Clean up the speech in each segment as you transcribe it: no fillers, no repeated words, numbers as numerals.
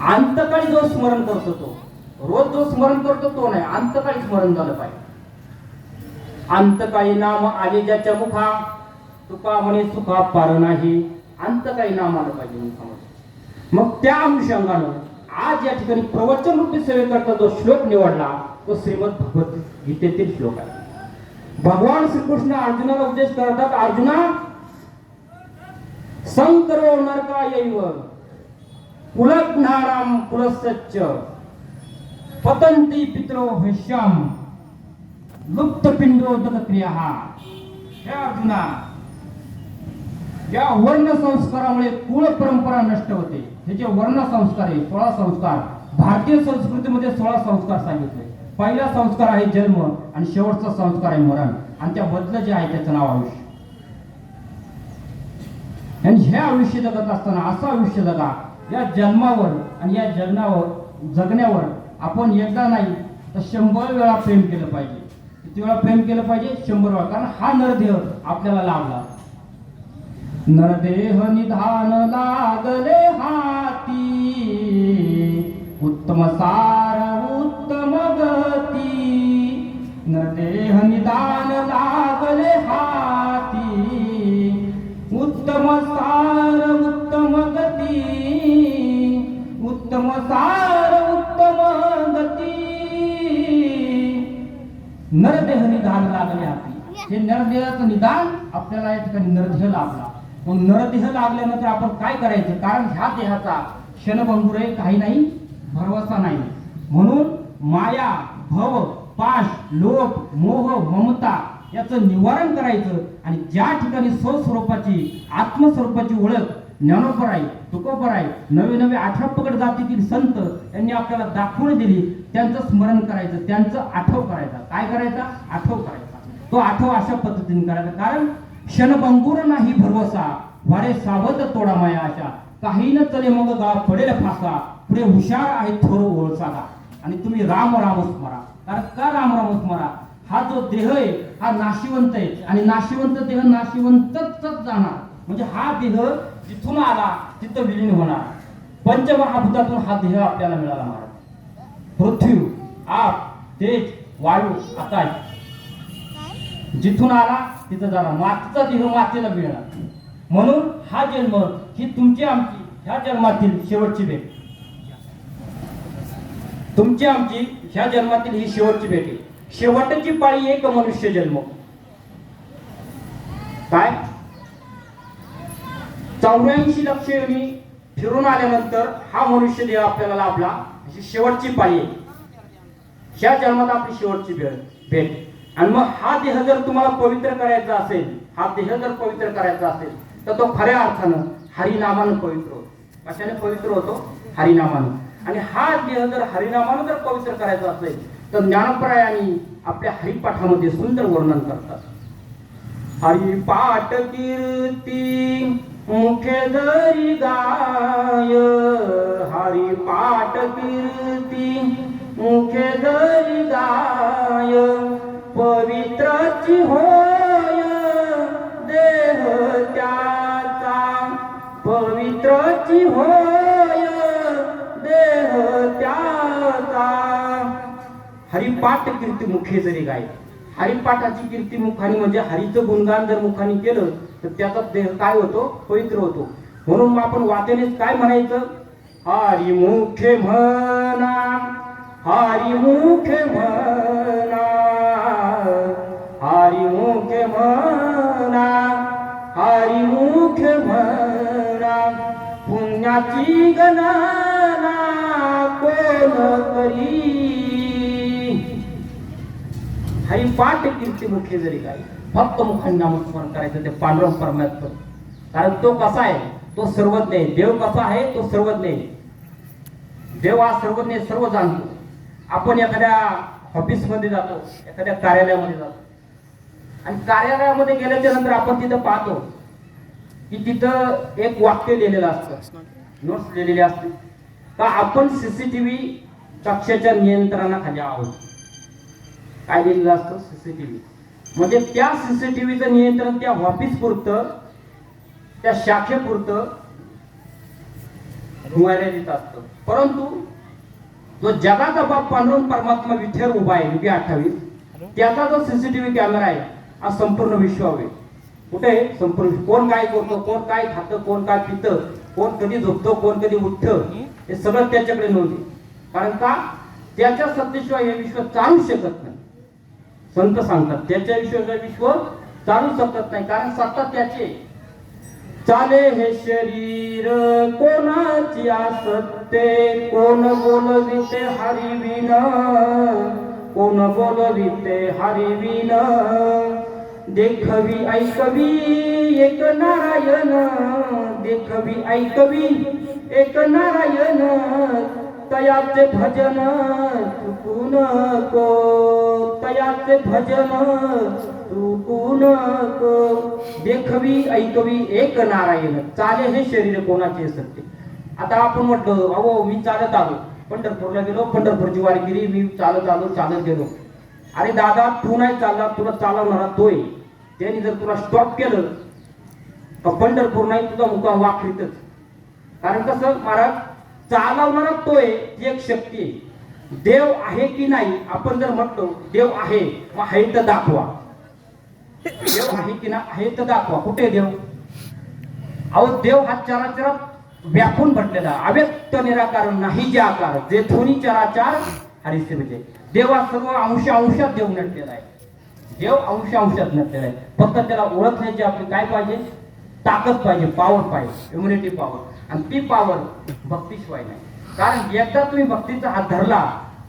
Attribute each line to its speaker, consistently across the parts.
Speaker 1: अंतकाळी जो स्मरण करतो तो, रोज जो स्मरण करतो तो नाही, अंतकाळी स्मरण झालं पाहिजे. अंतकाळी नाम आले ज्याच्या मुखा, तुका म्हणे सुखा पार नाही. अंतकाळी नाम आलं पाहिजे मुखामध्ये. मग त्या अनुषंगानं आज या ठिकाणी प्रवचन रूपी सेवेकरता जो श्लोक निवडला तो श्रीमद भगवद्गीतेतील श्लोक आहे. भगवान श्रीकृष्ण अर्जुनाला उपदेश करतात, अर्जुना संकरो नरकायैव कुलघ्नानां कुलस्य पतन्ति पितरो ह्यश्याम लुप्त पिंडोदक क्रिया. हे अर्जुना, या वर्ण संस्कारामुळे कुळ परंपरा नष्ट होते. हे जे वर्ण संस्कार आहे, 16 संस्कार, भारतीय संस्कृतीमध्ये 16 संस्कार सांगितले. पहिला संस्कार आहे जन्म आणि शेवटचा संस्कार आहे मरण, आणि त्या बदल जे आहे त्याचं नाव आयुष्य. आणि हे आयुष्य जगत असताना असं आयुष्य जगा, या जन्मावर आणि या जगण्यावर आपण एकदा नाही तर 100 वेळा प्रेम केलं पाहिजे. किती वेळा प्रेम केलं पाहिजे? 100 वेळा. कारण हा नरदेह आपल्याला लाभला. नरदेह निधान लागले हाती, उत्तम सार उत्तम गती. नरदेह निधान लागले हाती, उत्तम सार उत्तम गती. उत्तम सार उत्तम गती. नरदेह निधान लागले हाती. हे नरदेहाचं निदान आपल्याला या ठिकाणी नरदेह लाभला. मग नरदेह लागल्यानंतर आपण काय करायचं? कारण ह्या देहाचा क्षणभंगुर आहे, काही नाही, भरवसा नाही. म्हणून माया, भव, पाश, लोभ, मोह, ममता याचं निवारण करायचं. आणि ज्या ठिकाणी स्वस्वरूपाची, आत्मस्वरूपाची ओळख ज्ञानोपर आहे, तुकोपर आहे, नवे नवे 18 पगड जातीतील संत यांनी आपल्याला दाखवून दिली, त्यांचं स्मरण करायचं, त्यांचं आठव करायचा. काय करायचा? आठव करायचा. तो आठव अशा पद्धतीने करायचा. कारण क्षणभंगुर नाही भरवसा, वारे सावध तोडा माया आशा. काही न चले मग गाव पडेल फासा, पुढे हुशार आहे थोर ओळसागा. आणि तुम्ही राम राम स्मरा. कारण का राम राम स्मरा? हा जो देह आहे हा नाशिवंत आहे, आणि नाशिवंत देह नाशिवंतच जाणार. म्हणजे हा देह जिथून आला तिथं विलीन होणार. पंचमहाभूतातून हा देह आपल्याला मिळाला. महाराज, पृथ्वी, आप, तेज, वायू, आकाश, जिथून आला तिथं जाणार. मातीचा देह मातीला मिळणार. म्हणून हा जन्म ही तुमची आमची ह्या जन्मातील शेवटची भेट. तुमची आमची ह्या जन्मातील ही शेवटची भेट आहे. शेवटची पाळी एक मनुष्य जन्म. काय 84 लक्ष योनी फिरून आल्यानंतर हा मनुष्य देह आपल्याला लाभला. अशी शेवटची पाळी आहे. ह्या जन्मात आपली शेवटची भेट. आणि मग हा देह जर तुम्हाला पवित्र करायचा असेल, हा देह जर पवित्र करायचा असेल तर तो खऱ्या अर्थानं हरिनामानं पवित्र होतो. कशाने पवित्र होतो? हरिनामानं. आणि हा देह जर हरिनामानं जर पवित्र करायचा असेल तर ज्ञानप्रायानी आपल्या हरिपाठामध्ये सुंदर वर्णन करतात. हरिपाठ कीर्ती मुखे जरी गाय, हरिपाठ कीर्ती मुखे जरी गाय, पवित्राची होय देह त्याचा, पवित्राची होय देह त्याचा. हरिपाठ कीर्ती मुखे जरी गाय. हरिपाठाची कीर्ती मुखानी म्हणजे हरीचं गुणगान जर मुखानी केलं तर त्याचा देह काय होतो? पवित्र होतो. म्हणून आपण वाचनेच काय म्हणायचं? हरी मुखे म्हणा, हरी मुखे म्हणा, हरी मुखे म्हणा, हरी मुखे म्हणा. पुण्याची गणना कोण करी. हरिपाठ कीर्ती मुखे जरी काय. फक्त मुखाने नामस्मरण करायचं ते पांडुरंग परमात्मा. कारण तो कसा आहे? तो सर्वज्ञ आहे. देव कसा आहे? तो सर्वज्ञ आहे. देव हा सर्वज्ञ, सर्व जाणतो. आपण एखाद्या ऑफिसमध्ये जातो, एखाद्या कार्यालयामध्ये जातो, आणि कार्यालयामध्ये गेल्याच्या नंतर आपण तिथं पाहतो की तिथं एक वाक्य लिहिलेलं असतं, नोट्स लिहिलेली असते का आपण सीसीटीव्ही कक्षाच्या नियंत्रणाखाली आहोत. काय लिहिलेलं असतं? सीसीटीव्ही. म्हणजे त्या सीसीटीव्हीचं नियंत्रण त्या ऑफिस पुरतं, त्या शाखेपुरतं, मर्यादित असतं. परंतु जो जगाचा बाप पांडुरंग परमात्मा विठ्ठल उभा आहे युगी 28, त्याचा जो सीसीटीव्ही कॅमेरा आहे हा संपूर्ण विश्वावे कुठे संपूर्ण कोण काय करतो, कोण काय खातं, कोण काय पितं, कोण कधी झोपतो, कोण कधी उठतं, हे सगळं त्याच्याकडे नोंद आहे. कारण का त्याच्या सत्तेशिवाय हे विश्व चालू शकत नाही. संत सांगतात त्याच्याशिवाय विश्व चालू शकत नाही. कारण सत्ता त्याचे चाले हे शरीर कोणाची असते, कोण बोलविते हरिविन, कोण बोलविते हरिविन, देखवी ऐकवी एक नारायण, देखवी ऐकवी एक नारायण, तयाचे भजन चुकू नको, तयाचे भजन चुकू नको, देखवी ऐकवी एक नारायण, चाले हे शरीर कोणाचे सत्य. आता आपण म्हटलं अहो मी चालत आलो पंढरपूरला गेलो, पंढरपूरची वारगिरी मी चालत आलो, चालत गेलो. अरे दादा तू नाही चालला, तुला चालवणारा तोय. त्यांनी जर तुला स्टॉप केलं तर पंढरपूर नाही तुझा मुकाम वाखरीतच. कारण कसं महाराज चालवणारा तोय ती एक शक्ती आहे. देव आहे की नाही आपण जर म्हटलो देव आहे मग आहे तर दाखवा, देव आहे की नाही आहे तर दाखवा. कुठे देव? अहो देव हा चराचरात व्यापून भटलेला अव्यक्त निराकार नाही जे आकार, जेथोनी चराचार हरिसे म्हणजे. देव हा सर्व अंशात देव नटलेला आहे. देव अंशात नटलेला आहे. फक्त त्याला ओळखण्याची आपली काय पाहिजे? ताकद पाहिजे, पॉवर पाहिजे, इम्युनिटी पॉवर. आणि ती पॉवर भक्तीशिवाय नाही. कारण एकदा तुम्ही भक्तीचा हात धरला,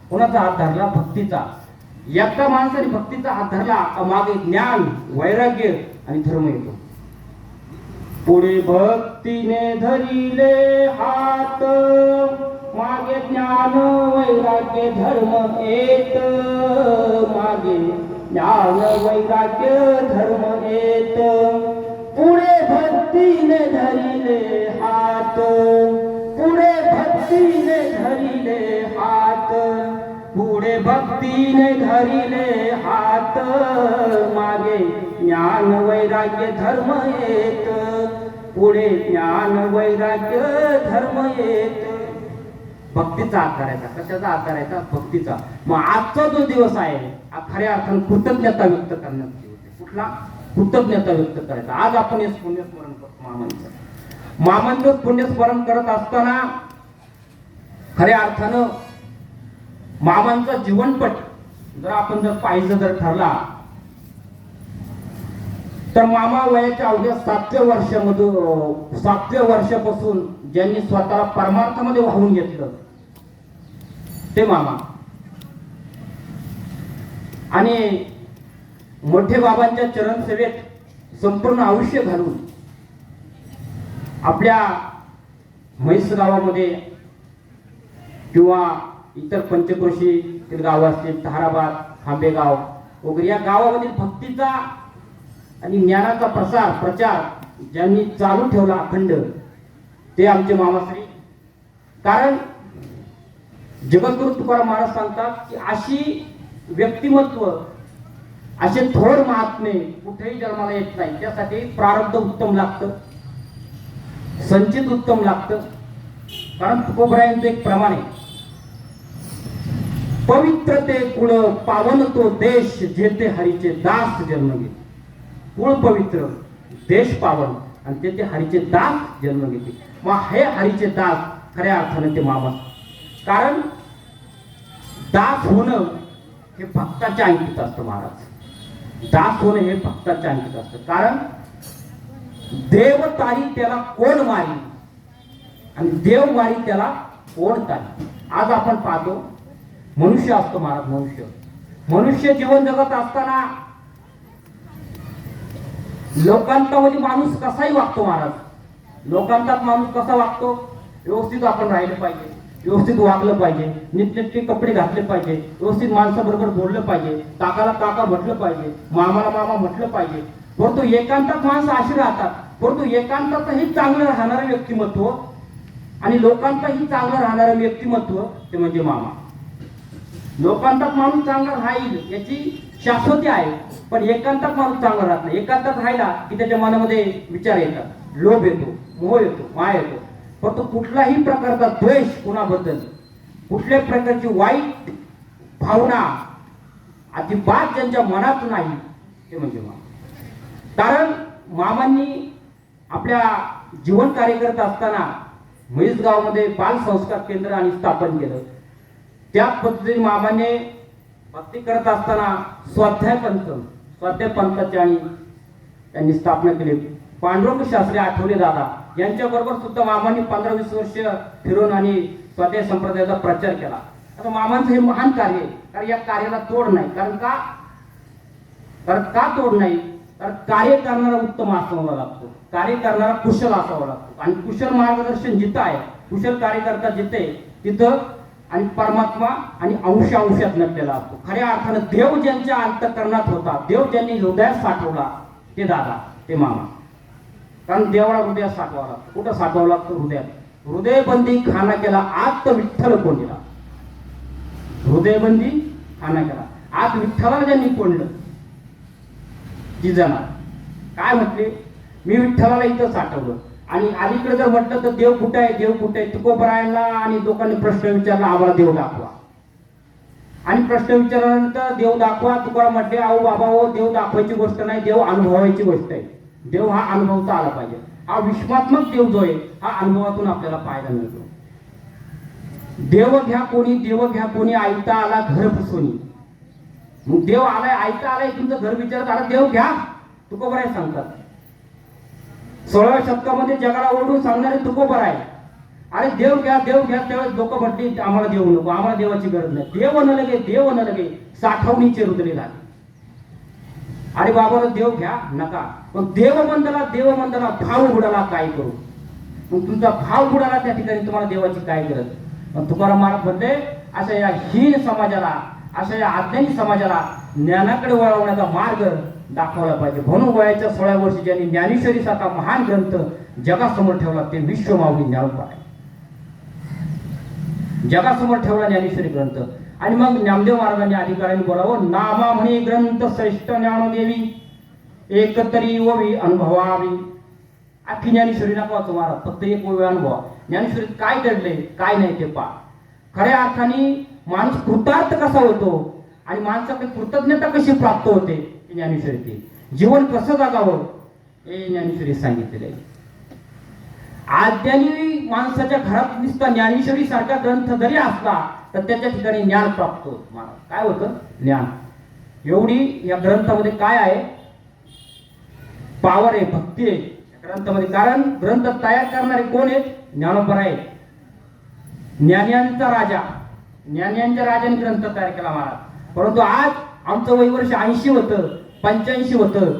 Speaker 1: कोणाचा हात धरला? भक्तीचा. एकदा माणसाने भक्तीचा हात धरला का मागे ज्ञान, वैराग्य आणि धर्म येतो. पुढे भक्तीने धरिले हात, मागे ज्ञान वैराग्य धर्म येत, मागे ज्ञान वैराग्य धर्म येत. पुढे भक्तीने धरिले हात, पुढे भक्तीने धरिले हात, पुढे भक्तीने धरिले हात, मागे ज्ञान वैराग्य धर्म येत, पुढे ज्ञान वैराग्य धर्म येत. भक्तीचा हात करायचा. कशाचा हात करायचा? भक्तीचा. मग आजचा जो दिवस आहे हा खऱ्या अर्थाने कृतज्ञता व्यक्त करण्याचा दिवस आहे. कुठला? कृतज्ञता व्यक्त करायचा. आज आपण हे पुण्यस्मरण करतो मामांचं. मामांचं पुण्यस्मरण करत असताना खऱ्या अर्थानं मामांचा जीवनपट जर आपण जर पाहिजे जर ठरला तर मामा वयाच्या अवघ्या 7व्या वर्षापासून ज्यांनी स्वतःला परमार्थामध्ये वाहून घेतलं ते मामा. आणि मोठे बाबांच्या चरण सेवेत संपूर्ण आयुष्य घालून आपल्या म्हैस गावामध्ये किंवा इतर पंचक्रोशी गाव असतील, ताराबाद, खांबेगाव वगैरे या गावामधील भक्तीचा आणि ज्ञानाचा प्रचार ज्यांनी चालू ठेवला अखंड ते आमचे मामाश्री. कारण जगद्गुरु तुकाराम महाराज सांगतात की अशी व्यक्तिमत्व, असे थोर महात्मे कुठेही जन्माला येत नाही. त्यासाठी प्रारब्ध उत्तम लागतं, संचित उत्तम लागतं. कारण तुकोबरायांचं एक प्रमाण आहे, पवित्र ते कुळ पावन तो देश, जेथे हरीचे दास जन्म घेते. कुळ पवित्र, देश पावन आणि तेथे हरीचे दास जन्म घेते. मग हे हरीचे दास खऱ्या अर्थाने ते मामा. कारण दास होणं हे भक्ताच्या अंकित असतं महाराज. दास होणं हे भक्ताच्या अंकित असतं. कारण देव तारी त्याला कोण मारी आणि देव मारी त्याला कोण तारी. आज आपण पाहतो मनुष्य असतो महाराज. मनुष्य जीवन जगत असताना लोकांतामध्ये माणूस कसाही वागतो महाराज. लोकांतात माणूस कसा वागतो? व्यवस्थित आपण राहिलं पाहिजे, व्यवस्थित वागलं पाहिजे, नीटनेटके कपडे घातले पाहिजे, व्यवस्थित माणसाबरोबर बोललं पाहिजे, काकाला काका म्हटलं पाहिजे, मामाला मामा म्हटलं पाहिजे. परंतु एकांतात माणसं अशी राहतात. परंतु एकांतातही चांगलं राहणारं व्यक्तिमत्व आणि लोकांतही चांगलं राहणारं व्यक्तिमत्व ते म्हणजे मामा. लोकांतात माणूस चांगला राहील याची शाश्वती आहे, पण एकांतात माणूस चांगला राहत नाही. एकांतात राहिला की त्याच्या मनामध्ये विचार येतात, लोभ येतो, मोह येतो, माया येतो. परंतु कुठलाही प्रकारचा द्वेष कुणाबद्दल, कुठल्याही प्रकारची वाईट भावना अजिबात ज्यांच्या मनात नाही ते म्हणजे मामा. कारण मामांनी आपल्या जीवन कार्य करत असताना म्हैसगावमध्ये बाल संस्कार केंद्र आणि स्थापन केलं. त्या पद्धतीने मामाने भक्ती करत असताना स्वाध्याय पंथाची आणि त्यांनी स्थापना केली. पांडुरंग शास्त्री आठवले दादा यांच्याबरोबर सुद्धा मामांनी 15-20 वर्ष फिरून आणि स्वाध्याय संप्रदायाचा प्रचार केला. आता मामांचं हे महान कार्य आहे. कारण या कार्याला तोड नाही. कारण का तोड नाही? तर कार्य करणारा उत्तम असावा लागतो, कार्य करणारा कुशल असावा लागतो. आणि कुशल मार्गदर्शन जिथं आहे, कुशल कार्यकर्ता जिथे तिथं आणि परमात्मा आणि अंशात नटलेला असतो. खऱ्या अर्थानं देव ज्यांच्या अंतःकरणात होता, देव ज्यांनी हृदयात साठवला ते दादा, ते मामा. कारण देवाला हृदयात साठवावा लागतो. कुठं साठवावं लागतं? हृदयात. हृदयबंदी खाना केला आत विठ्ठल कोंडीला. हृदयबंदी खाना केला आत विठ्ठलाला ज्यांनी कोंडलं जिजाना काय म्हटले? मी विठ्ठलाला इथं साठवलं. आणि अलीकडे जर म्हटलं तर देव कुठे आहे, देव कुठे आहे? तुकोबरायांना आणि लोकांनी प्रश्न विचारला, आम्हाला देव दाखवा. आणि प्रश्न विचारल्यानंतर देव दाखवा. तुकाराम म्हटले, अहो बाबा हो, देव दाखवायची गोष्ट नाही, देव अनुभवायची गोष्ट आहे. देव हा अनुभवता आला पाहिजे. हा विश्वात्मक देव जो आहे हा अनुभवातून आपल्याला पाहायला मिळतो. देव घ्या कोणी आयता आला घर पुसोनी. मग देव आलाय, आयता आलाय, तुमचं घर विचारत आला, देव घ्या. तुकोबराय सांगतात 16व्या शतकामध्ये जगाला ओरडून सांगणारे तुकोबर आहे. अरे देव घ्या त्यावेळेस लोक म्हटली आम्हाला देऊ नको, आम्हाला देवाची गरज नाही. देव न लगे साठवणीचे रुदले लागले. अरे बाबा देव घ्या नका, पण देवबंदला भाव बुडाला काय करू? मग तुमचा भाव बुडाला त्या ठिकाणी तुम्हाला देवाची काय गरज? पण तुकाराम महाराज म्हणले, अशा या हीन समाजाला, अशा या अज्ञानी समाजाला ज्ञानाकडे वळवण्याचा मार्ग दाखवला पाहिजे. म्हणून वयाच्या 16व्या वर्षी ज्यांनी ज्ञानेश्वरी सारखा महान ग्रंथ जगासमोर ठेवला ते विश्वमाऊली ज्ञानोबा आहे. जगासमोर ठेवला ज्ञानेश्वरी ग्रंथ. आणि मग ज्ञानदेव महाराजांनी अधिकाऱ्यांनी बोलावं, नामा म्हणे ग्रंथ श्रेष्ठ ज्ञानदेवी एकतरी ओवी अनुभवावी. अख्खी ज्ञानेश्वरी नका वाचू महाराज, फक्त एक ओवी अनुभवा. ज्ञानेश्वरीत काय दडले काय नाही ते पहा. खऱ्या अर्थाने माणूस कृतार्थ कसा होतो आणि माणसाकडे कृतज्ञता कशी प्राप्त होते ज्ञानेश्वरी. जीवन कसं जगावं हे ज्ञानेश्वरी सांगितलेले आहे. आद्यानी माणसाच्या घरात नुसता ज्ञानेश्वरी सारखा ग्रंथ जरी असला तर त्याच्या ठिकाणी ज्ञान प्राप्त होत. महाराज काय होतं? ज्ञान. एवढी या ग्रंथामध्ये काय आहे? पावर आहे, भक्ती आहे ग्रंथामध्ये. कारण ग्रंथ तयार करणारे कोण आहेत? ज्ञानोबा आहे. ज्ञान्यांचा राजा, ज्ञान्यांच्या राजाने ग्रंथ तयार केला महाराज. परंतु आज आमचं वय वर्ष 80 होतं, 85 होतं,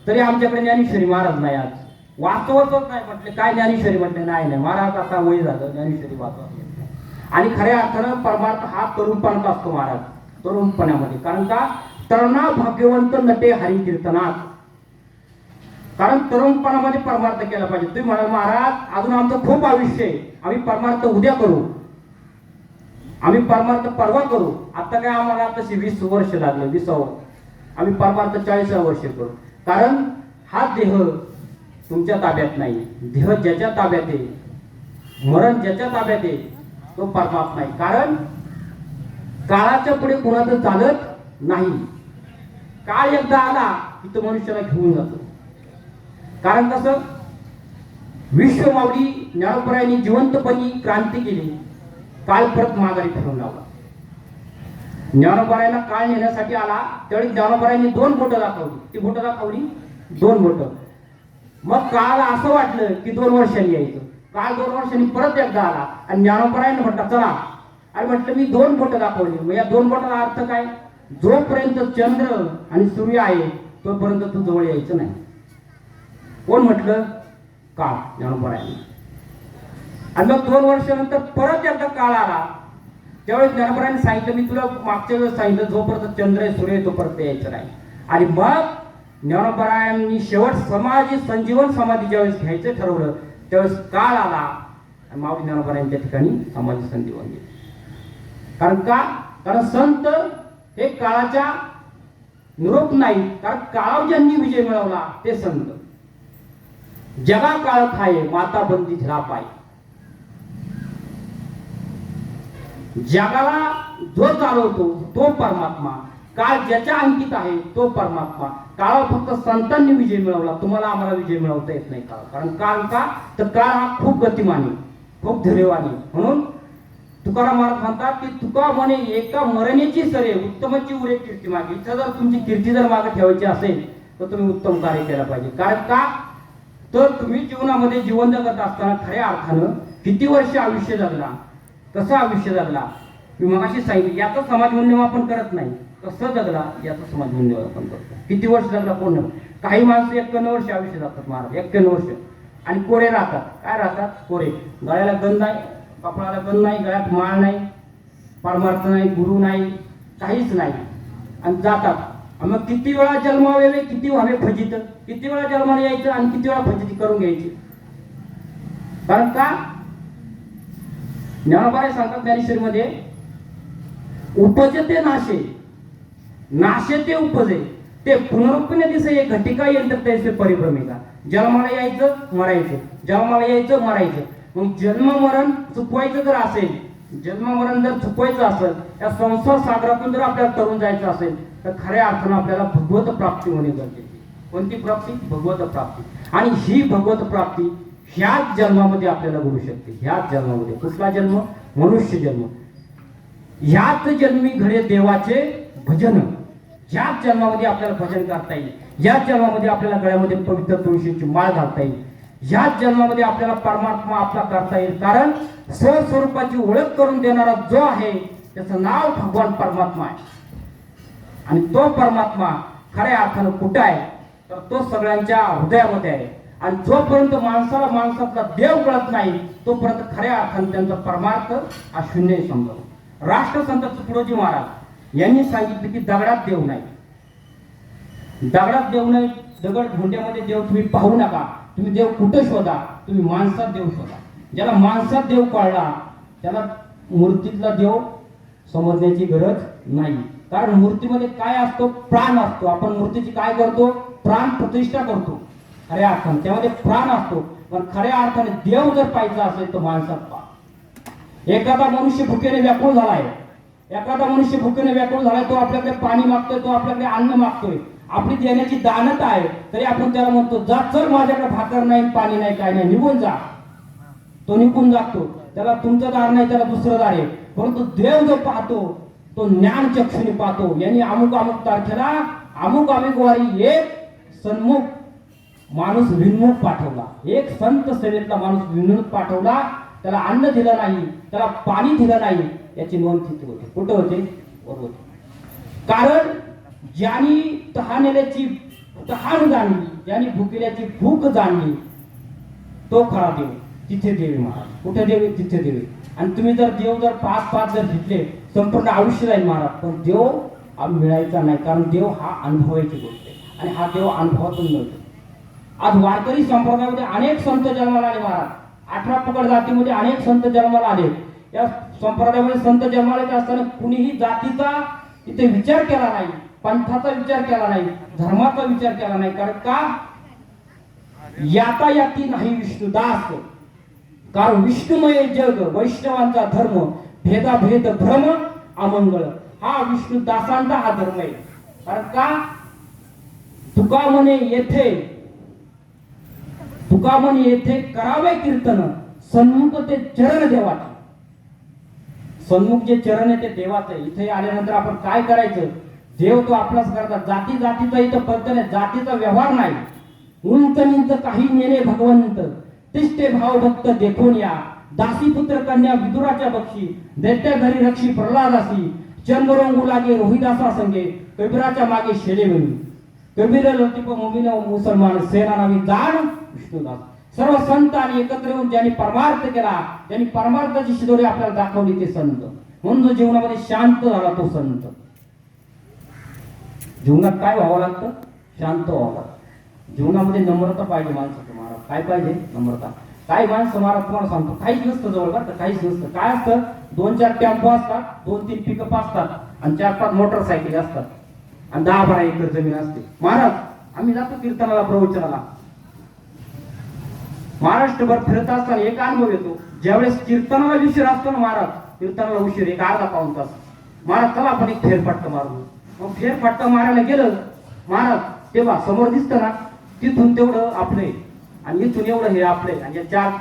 Speaker 1: तरी आमच्याकडे ज्ञानेश्वरी महाराज नाही. आज वाचवतच नाही. म्हटले काय ज्ञानेश्वरी? म्हटले नाही महाराज, आता वय झालं, ज्ञानेश्वरी वाचवत. आणि खऱ्या अर्थानं परमार्थ हा तरुणपणात असतो महाराज, तरुणपणामध्ये. कारण का? तरुणा भाग्यवंत नटे हरी कीर्तनात. कारण तरुणपणामध्ये परमार्थ केला पाहिजे. तुम्ही म्हणाल महाराज अजून आमचं खूप आयुष्य आहे, आम्ही परमार्थ उद्या करू, आम्ही परमार्थ परवा करू. आता काय आम्हाला तशी 20 वर्ष लागलं, 20व. आम्ही परमार्थ 40व्या वर्षी करू. कारण हा देह तुमच्या ताब्यात नाही. देह ज्याच्या ताब्यात आहे, मरण ज्याच्या ताब्यात आहे तो परमात्मा आहे. कारण काळाच्या पुढे कोणाचं चालत नाही. काळ एकदा आला की तो मनुष्याला घेऊन जातो. कारण कसं? विश्वमाऊली ज्ञानोबरायांनी जिवंतपणी क्रांती केली. काळ परत माघारी फिरून लावला. ज्ञानोबरायांना काळ नेण्यासाठी आला त्यावेळी ज्ञानोबरायांनी 2 बोटं दाखवली. ती बोटं दाखवली 2 बोटं. मग काळ असं वाटलं की 2 वर्षांनी यायचं. काळ 2 वर्षांनी परत एकदा आला आणि ज्ञानोबरायांनी म्हटलं चला. आणि म्हटलं मी 2 बोटं दाखवली. मग या 2 बोटाला अर्थ काय? जोपर्यंत चंद्र आणि सूर्य आहे तोपर्यंत तू जवळ यायचं नाही. कोण म्हटलं? काळ, ज्ञानोबरायांनी. आणि मग 2 वर्षानंतर परत एकदा काळ आला. त्यावेळेस ज्ञानोबरायांनी सांगितलं, मी तुला मागच्या वेळेस सांगितलं जोपर्यंत चंद्र आहे सूर्य आहे तोपर्यंत यायचं नाही. आणि मग ज्ञानोबरायांनी शेवट समाधी संजीवन समाधी ज्यावेळेस घ्यायचं ठरवलं त्यावेळेस काळ आला आणि माऊली ज्ञानोबरायांच्या ठिकाणी समाधी संजीवन घेतली. कारण का? कारण संत हे काळाच्या निरोप नाही. कारण काळावर ज्यांनी विजय मिळवला ते संत. जगा काळ खाये माता बंदी झिला पाय. जगाला जो चालवतो तो परमात्मा, काळ ज्याच्या अंकित आहे तो परमात्मा. काळावर फक्त संतांनी विजय मिळवला, तुम्हाला आम्हाला विजय मिळवता येत नाही काळ. कारण काळ का तर काळ हा खूप गतिमान आहे, खूप धैर्यवान आहे. म्हणून तुकाराम महाराज म्हणतात की तुका म्हणे एका मरणेची सरे उत्तमची उरे कीर्ती मागे. इथं जर तुमची कीर्ती जर मागे ठेवायची असेल तर तुम्ही उत्तम कार्य केलं पाहिजे. कारण का तर तुम्ही जीवनामध्ये जीवन जगत असताना खऱ्या अर्थानं किती वर्ष आयुष्य जगला, कसं आयुष्य जगला, मी मगाशी सांगितलं. याचं समाज मूल्यमापन करत नाही, कसं जगला याचं समाज मूल्यमापन करतो. किती वर्ष जगला कोण. काही माणसं 91 वर्ष आयुष्य जगतात महाराज, 91 वर्ष, आणि कोरे राहतात. काय राहतात? कोरे. गळ्याला गंध नाही, कपाळाला गंध नाही, गळ्यात माळ नाही, परमार्थ नाही, गुरु नाही, काहीच नाही, आणि जातात. मग किती वेळा जन्मावे, किती व्हावे फजित, किती वेळा जन्माला यायचं आणि किती वेळा फजिती करून घ्यायची. कारण का ज्ञानोबा सांगतात ज्ञानेश्वरीमध्ये, उपजते नाशे, नाशे ते उपजे, ते पुनरुत्पन्न दिसे घटिका यंत्र तैसे परिभ्रमिका. जन्माला यायचं मरायचं, जन्माला यायचं मरायचं. मग जन्म मरण चुकवायचं जर असेल, जन्म मरण जर चुकवायचं असेल, या संसार सागरातून जर आपल्याला तरुण जायचं असेल तर खऱ्या अर्थानं आपल्याला भगवत प्राप्ती होणे गरजेची. कोणती प्राप्ती? भगवत प्राप्ती. आणि ही भगवत प्राप्ती ह्याच जन्मामध्ये आपल्याला घडू शकते. ह्याच जन्मामध्ये. कुठला जन्म? मनुष्य जन्म. ह्याच जन्मी घडे देवाचे भजन. ह्याच जन्मामध्ये आपल्याला भजन करता येईल. ह्याच जन्मामध्ये आपल्याला गळ्यामध्ये पवित्र तुळशीची माळ घालता येईल. ह्याच जन्मामध्ये आपल्याला परमात्मा आपला करता येईल. कारण स्वस्वरूपाची ओळख करून देणारा जो आहे त्याचं नाव भगवान परमात्मा आहे. आणि तो परमात्मा खऱ्या अर्थानं कुठं आहे तर तो सगळ्यांच्या हृदयामध्ये आहे. आणि जोपर्यंत माणसाला माणसातला देव कळत नाही तोपर्यंत खऱ्या अर्थानं त्यांचा परमार्थ हा शून्य समजावं. राष्ट्रसंत तुकडोजी महाराज यांनी सांगितलं की दगडात देव नाही, दगडात देव नाही, दगड धोंड्यामध्ये देव तुम्ही पाहू नका. तुम्ही देव कुठं शोधा? तुम्ही माणसात देव शोधा. ज्याला माणसात देव कळला त्याला मूर्तीतला देव समजण्याची गरज नाही. कारण मूर्तीमध्ये काय असतो? प्राण असतो. आपण मूर्तीची काय करतो? प्राण प्रतिष्ठा करतो. खऱ्या अर्थाने त्यामध्ये प्राण असतो. पण खऱ्या अर्थाने देव जर पाहिजे असेल तर माणसात पहा. एखादा मनुष्य भुकेने व्याकुळ झालाय, एखादा मनुष्य भुकेने व्याकुळ झालाय, तो आपल्याकडे पाणी मागतोय, तो आपल्याकडे अन्न मागतोय. आपली देण्याची दानता आहे तरी आपण त्याला म्हणतो जा, चल माझ्याकडे भाकर नाही, पाणी नाही, काय नाही, निघून जा. तो निघून जातो. त्याला तुमचं दार नाही, त्याला दुसरं दार आहे. परंतु देव जो पाहतो तो ज्ञान चक्षुने पाहतो. यांनी अमुक अमुक तारखेला अमुक अमुक वारी एक सन्मुख माणूस विनमुख पाठवला, एक संत सेवेतला माणूस विनमुख पाठवला. त्याला अन्न दिलं नाही, त्याला पाणी दिलं नाही, याची नोंद तिथे होते. कुठं होते? बरोबर. कारण ज्यांनी तहानेल्याची तहान जाणली, ज्यांनी भुकेल्याची भूक जाणली तो खरा देव. तिथे देवी महाराज. कुठे देवी? तिथे देवी. आणि तुम्ही जर देव जर 5-5 जर घेतले संपूर्ण आयुष्य जाईल महाराज, पण देव मिळायचा नाही. कारण देव हा अनुभवायची गोष्ट आहे आणि हा देव अनुभवातून मिळतो. आज वारकरी संप्रदायामध्ये अनेक संत जन्माला आले महाराज. 18 पगड जातीमध्ये अनेक संत जन्माला आले. या संप्रदायामध्ये संत जन्माला येत असताना कुणीही जातीचा इथे विचार केला नाही, पंथाचा विचार केला नाही, धर्माचा विचार केला नाही. कारण का? यातायाती नाही विष्णुदास. कारण विष्णुमय जग वैष्णवांचा धर्म, भेदाभेद भ्रम अमंगळ हा विष्णुदासांचा हा धर्म आहे. कारण का? तुका म्हणे येथे करावे कीर्तन, सन्मुख ते चरण देवाचे. सन्मुख जे चरण आहे ते देवाचं आहे. इथे आल्यानंतर आपण काय करायचं? देव तो आपलाच करतात. जाती जातीचा इथं पद्धत नाही, जातीचा व्यवहार नाही. उंच निंच काही नेणे भगवंत, तिष्ठे भाव भक्त देखून या. दासी पुत्र कन्या विदुराच्या बक्षी, दैत्य घरी रक्षी प्रल्हादासी. चंद्रंगू लागे रोहिदासा संगे, कबीराच्या मागे शेले म्हणी. कबीर लतीफ मुमीन मुसलमान, सेना नावी जाण विष्णुदास. सर्व संत आणि एकत्र येऊन ज्यांनी परमार्थ केला, ज्यांनी परमार्थाची शिदोरी आपल्याला दाखवली ते संत. म्हणून जो जीवनामध्ये शांत झाला तो संत. जीवनात काय व्हावं लागतं? शांत व्हावं लागतं. जीवनामध्ये नम्रता पाहिजे माणसाचं महाराज. काय पाहिजे? नम्रता. काही माणसं महाराज तुम्हाला सांगतो काहीच नसतं जवळ बरं, काहीच नसतं. काय असतं? 2-4 टेम्पो असतात, 2-3 पिकअप असतात आणि 4-5 मोटरसायकली असतात आणि 10-12 एकर जमीन असते. महाराज आम्ही जातो कीर्तनाला, प्रवचनाला, महाराष्ट्रभर फिरत असताना एक अनुभव येतो. ज्यावेळेस कीर्तनाला विषय असतो ना महाराज, कीर्तनाला उशीर एक अर्धा पाऊण तास. महाराज चला आपण एक फेरफटका मारू. मग फेरफटका मारायला गेलं महाराज, तेव्हा समोर दिसतं ना, तिथून तेवढं आपले आणि इथून एवढं हे आपले, आणि 4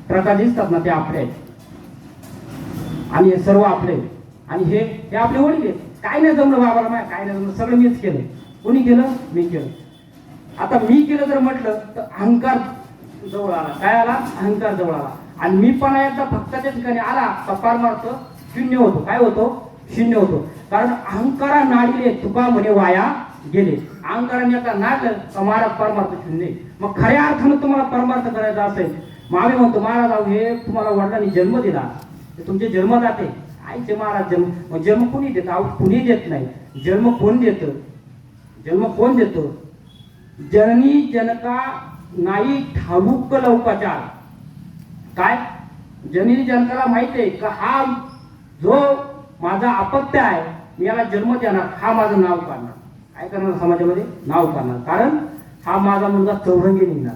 Speaker 1: प्रकार दिसतात ना ते आपले आहेत आणि हे सर्व आपले. आणि हे आपले वडील आहेत. काय नाही जमलं बाबाला, माय काय नाही जमलं, सगळं मीच केलं. कोणी केलं? मी केलं. आता मी केलं जर म्हटलं तर अहंकार जवळ आला. काय आला? अहंकार जवळ आला. आणि मी पण एकदा भक्ताच्या ठिकाणी आला तर पार मारतो शून्य होतो. काय होतो? शून्य होतो. कारण अहंकारा नाडीले तुका म्हणे वाया गेले. अहंकाराने आता नाडलं तर महाराज परमार्थ शून्य. मग खऱ्या अर्थानं तुम्हाला परमार्थ करायचा असेल, मग आम्ही म्हणतो महाराज हे तुम्हाला वडिलांनी जन्म दिला, ते तुमचे जन्मदाते आईचे महाराज. जन्म कोणी देत? कुणी देत नाही. जन्म कोण देत? जन्म कोण देतो? जननी जनका नाही ठाऊक लौकाचार. काय? जननी जनकाला माहिती आहे का हा जो माझा अपत्य आहे, मी याला जन्म देणार, हा माझं नाव काढणार. काय करणार? समाजामध्ये नाव काढणार. कारण हा माझा मुलगा चौरंगी निघणार,